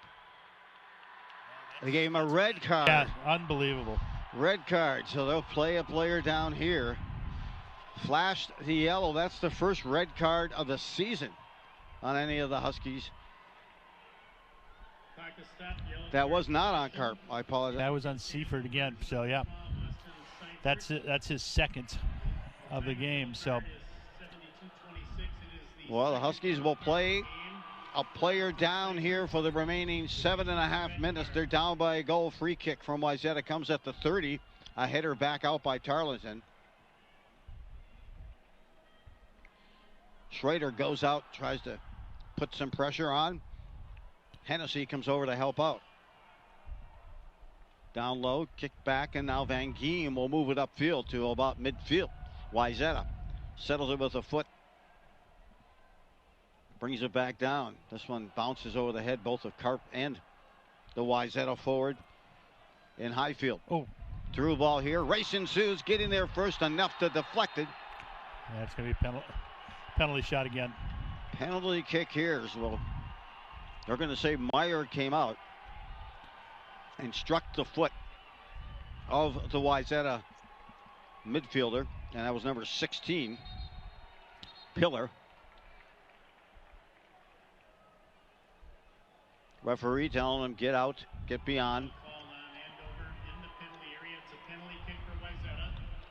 They gave him a red card. Yeah, unbelievable. Red card, so they'll play a player down here. Flashed the yellow. That's the first red card of the season on any of the Huskies. That was not on Karp. I apologize. That was on Seaford again. So yeah, that's his second of the game. So, well, the Huskies will play a player down here for the remaining 7.5 minutes. They're down by a goal. Free kick from Wayzata comes at the 30. A header back out by Tarleton. Schrader goes out, tries to put some pressure on. Hennessy comes over to help out. Down low, kick back, and now Van Geem will move it upfield to about midfield. Wayzata settles it with a foot. Brings it back down. This one bounces over the head both of Karp and the Wayzata forward in Highfield. Oh. Through ball here. Race ensues. Getting there first enough to deflect it. Yeah, it's going to be a penalty shot again. Penalty kick here. Well, they're going to say Meyer came out and struck the foot of the Wayzata midfielder, and that was number 16, Pillar. Referee telling him get out, get beyond.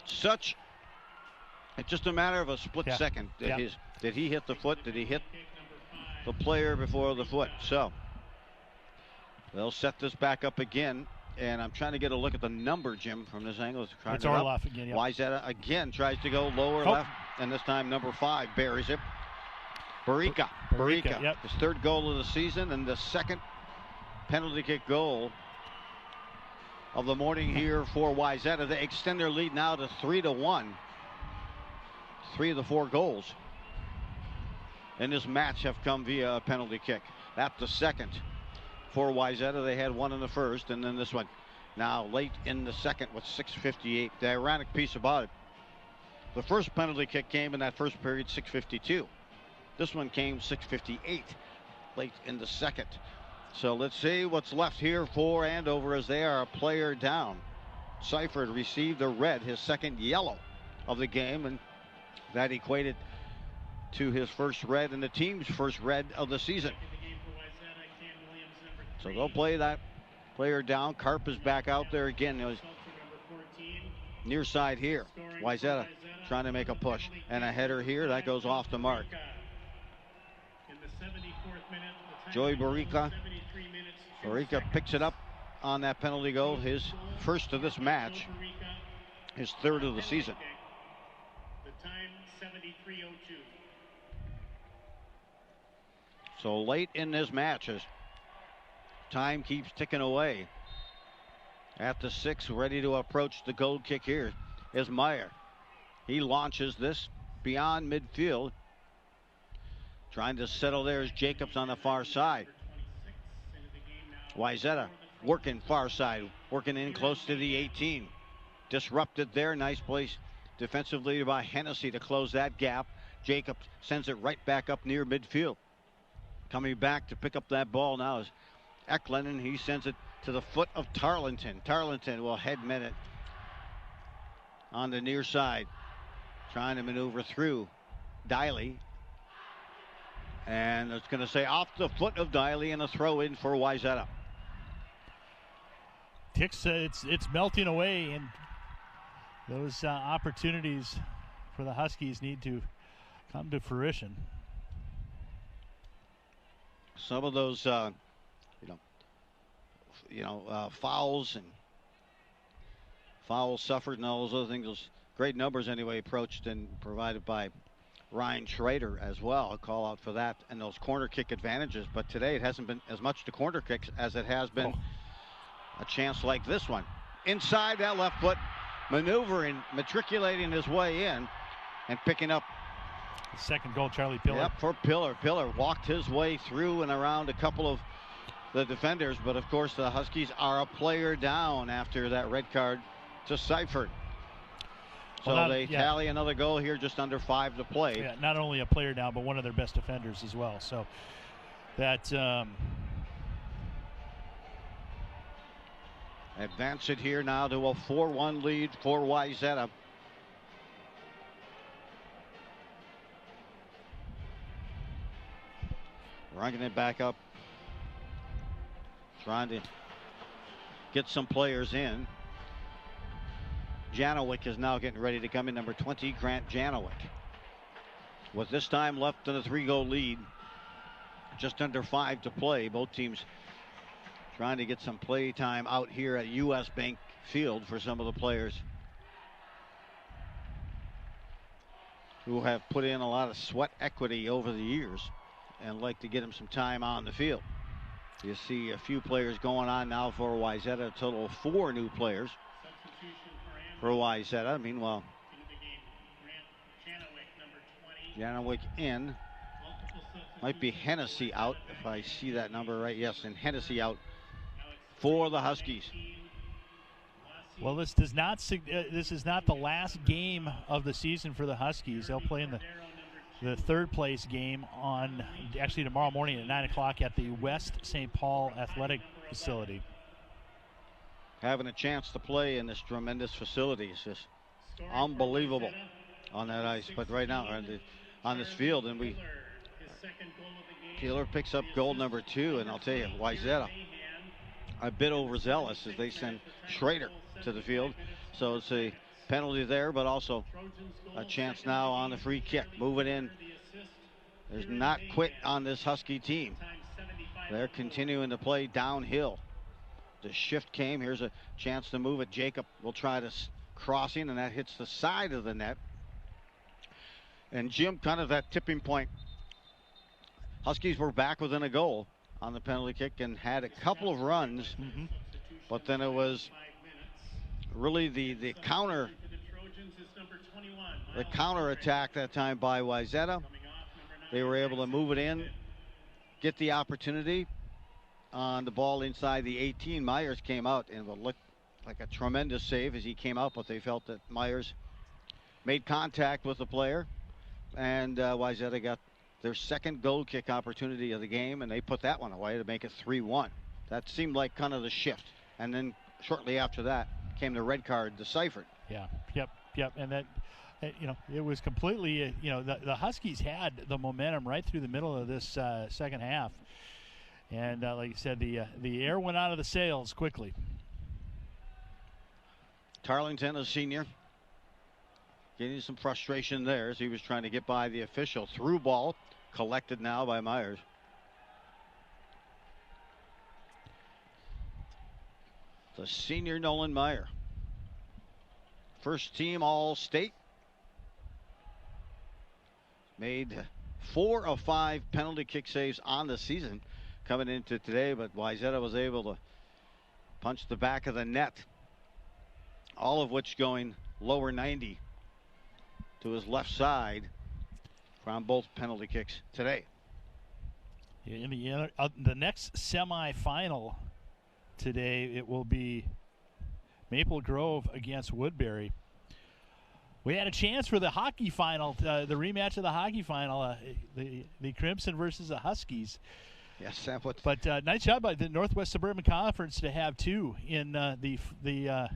It's just a matter of a split second. Did he hit the foot? Did he hit the player before the foot? So they'll set this back up again, and I'm trying to get a look at the number, Jim, from this angle. It's Orloff again. Yep. Wayzata again tries to go lower left, and this time number 5 buries it. Barica, yep. His third goal of the season and the second penalty kick goal of the morning here for Wayzata. They extend their lead now to 3-1. 3 of the 4 goals in this match have come via a penalty kick. That's the second for Wayzata. They had one in the first, and then this one now late in the second with 6:58. The ironic piece about it, the first penalty kick came in that first period, 6:52. This one came 6:58 late in the second. So let's see what's left here for Andover as they are a player down. Seifert received a red, his second yellow of the game, and that equated to his first red and the team's first red of the season. So they'll play that player down. Karp is back out there again. It was near side here. Wayzata trying to make a push, and a header here that goes off the mark. Joey Barica picks it up on that penalty goal, his first of this match, his third of the season. So late in this match, as time keeps ticking away, At the 6, ready to approach the goal kick here is Meyer. He launches this beyond midfield. Trying to settle there is Jacobs on the far side. Wayzata working far side, working in close to the 18. Disrupted there. Nice place defensively by Hennessy to close that gap. Jacobs sends it right back up near midfield. Coming back to pick up that ball now is Eklund, and he sends it to the foot of Tarleton. Tarleton will headman it on the near side. Trying to maneuver through Diley. And it's going to say off the foot of Diley and a throw in for Wayzata. Tix, it's melting away, and those opportunities for the Huskies need to come to fruition. Some of those, fouls and fouls suffered and all those other things. Those great numbers anyway, approached and provided by Ryan Schrader as well. A call out for that and those corner kick advantages. But today it hasn't been as much to corner kicks as it has been a chance like this one. Inside that left foot, maneuvering, matriculating his way in and picking up the second goal, Charlie Pillar. Yep, for Pillar. Pillar walked his way through and around a couple of the defenders, but of course the Huskies are a player down after that red card to Seifert. So they tally another goal here, just under 5 to play. Yeah, not only a player down, but one of their best defenders as well. So that advance it here now to a 4-1 lead for Wayzata. Running it back up. Trying to get some players in. Janowick is now getting ready to come in. Number 20, Grant Janowick. With this time left in a 3-goal lead. Just under 5 to play. Both teams trying to get some play time out here at U.S. Bank Field for some of the players who have put in a lot of sweat equity over the years and like to get them some time on the field. You see a few players going on now for Wayzata, a total of 4 new players for Wayzata. Meanwhile, Janowick in. Might be Hennessy out, if I see that number right. Yes, and Hennessy out for the Huskies. Well, this is not the last game of the season for the Huskies. They'll play in the third place game on actually tomorrow morning at 9 o'clock at the West St. Paul Athletic Facility. Having a chance to play in this tremendous facility is just unbelievable on that ice. But right now on this field, and Keeler picks up goal number 2, and I'll tell you, Wayzata a bit overzealous as they send Schrader to the field. So it's a penalty there, but also a chance now on the free kick. Moving in. There's not quit on this Husky team. They're continuing to play downhill. The shift came. Here's a chance to move it. Jacob will try to crossing, and that hits the side of the net. And Jim, kind of that tipping point. Huskies were back within a goal on the penalty kick and had a couple of runs, but then it was really the counter attack that time by Wayzata. They were able to move it in, get the opportunity on the ball inside the 18. Myers came out and it looked like a tremendous save as he came out, but they felt that Myers made contact with the player, and Wayzata got their second goal kick opportunity of the game, and they put that one away to make it 3-1. That seemed like kind of the shift. And then shortly after that came the red card to Seifert. Yeah, yep. And that, it was completely, the Huskies had the momentum right through the middle of this second half. And like you said, the air went out of the sails quickly. Tarleton, a senior, getting some frustration there as he was trying to get by the official. Through ball, collected now by Myers. The senior Nolan Meyer. First team All-State. Made 4 of 5 penalty kick saves on the season coming into today, but Wayzata was able to punched the back of the net, all of which going lower 90 to his left side from both penalty kicks today. In the next semifinal today, it will be Maple Grove against Woodbury. We had a chance for the hockey final, the rematch of the hockey final, the Crimson versus the Huskies. Yes, that would. But nice job by the Northwest Suburban Conference to have two in the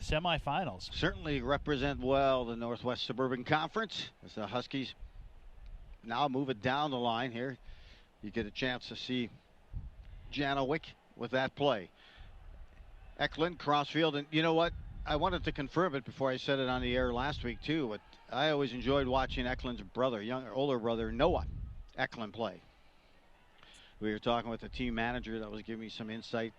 semifinals. Certainly represent well the Northwest Suburban Conference as the Huskies now move it down the line here. You get a chance to see Janowick with that play. Eklund, crossfield, and you know what? I wanted to confirm it before I said it on the air last week too, but I always enjoyed watching Eklund's brother, older brother, Noah Eklund play. We were talking with the team manager that was giving me some insight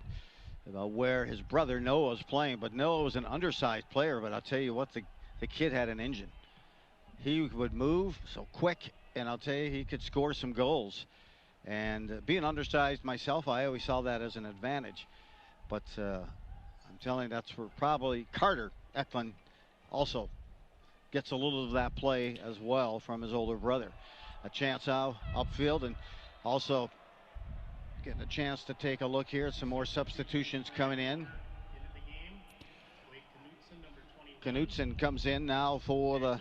about where his brother Noah was playing, but Noah was an undersized player, but I'll tell you what, the kid had an engine. He would move so quick, and I'll tell you, he could score some goals. And being undersized myself, I always saw that as an advantage. But I'm telling you, that's where probably Carter Eklund also gets a little of that play as well from his older brother. A chance out upfield, and also getting a chance to take a look here. Some more substitutions coming in. Knutson comes in now for the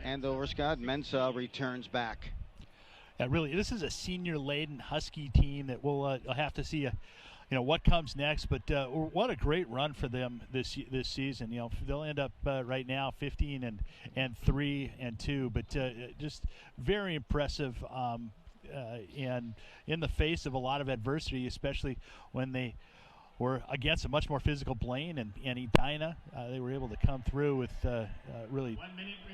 Andover. Scott Mensah returns back. Yeah, really, this is a senior-laden Husky team that we'll have to see, what comes next. But what a great run for them this season. They'll end up right now 15 and 3-2, but just very impressive. And in the face of a lot of adversity, especially when they were against a much more physical Blaine and Edina, they were able to come through with really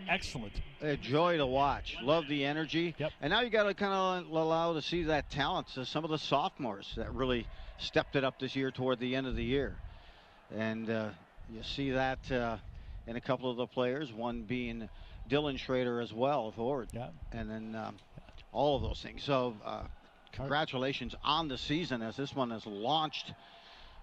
excellent. A joy to watch. Love the energy. Yep. And now you got to kind of allow to see that talent. So some of the sophomores that really stepped it up this year toward the end of the year. And you see that in a couple of the players, one being Dylan Schrader as well, forward. Yeah. And then all of those things. So congratulations on the season as this one has launched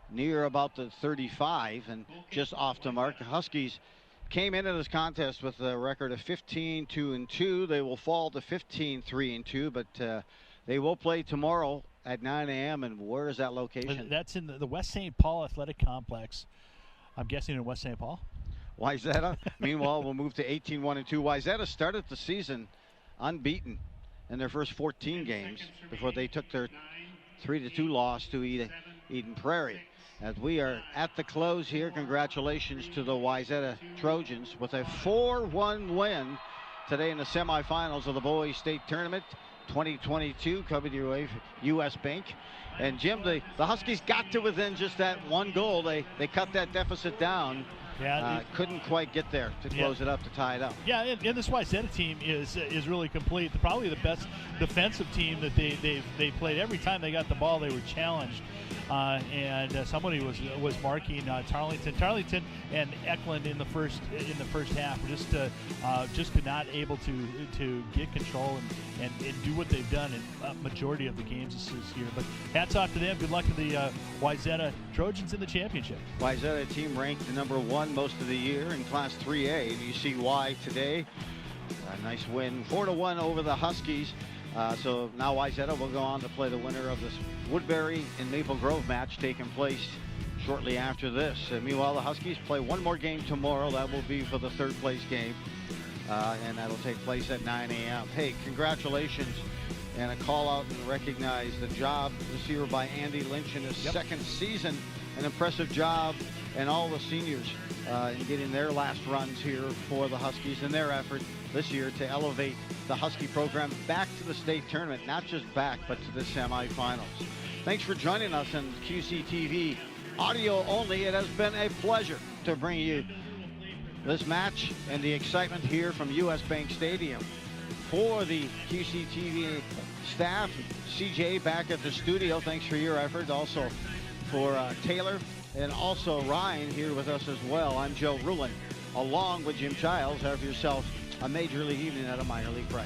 near about the 35 and just off the mark. The Huskies came into this contest with a record of 15-2-2. They will fall to 15-3-2, but they will play tomorrow at 9 a.m. And where is that location? That's in the West St. Paul Athletic Complex. I'm guessing in West St. Paul. Wayzata, meanwhile, will move to 18-1-2. Wayzata started the season unbeaten in their first 14 games before they took their 3-2 loss to Eden Prairie. As we are at the close here, congratulations to the Wayzata Trojans with a 4-1 win today in the semifinals of the Boys State Tournament 2022, coming your way from U.S. Bank. And Jim, the Huskies got to within just that one goal. They cut that deficit down. Yeah, couldn't quite get there to close it up, to tie it up. Yeah, and this Wayzata team is really complete. Probably the best defensive team that they played. Every time they got the ball, they were challenged. And somebody was marking Tarleton and Eklund in the first half. Just could not able to get control and do what they've done in a majority of the games this year. But hats off to them. Good luck to the Wayzata Trojans in the championship. Wayzata team ranked number 1 most of the year in Class 3A. And you see why today. A nice win, 4-1 over the Huskies. So now Wayzata will go on to play the winner of this Woodbury and Maple Grove match taking place shortly after this. Meanwhile, the Huskies play one more game tomorrow. That will be for the third place game. And that'll take place at 9 a.m. Hey, congratulations. And a call out and recognize the job this year by Andy Lynch in his second season. An impressive job, and all the seniors in getting their last runs here for the Huskies and their effort this year to elevate the Husky program back to the state tournament, not just back, but to the semifinals. Thanks for joining us on QCTV audio only. It has been a pleasure to bring you this match and the excitement here from U.S. Bank Stadium. For the QCTV staff, CJ back at the studio, thanks for your effort. Also for Taylor and also Ryan here with us as well. I'm Joe Rulin, along with Jim Childs. Have yourself a major league evening at a minor league price.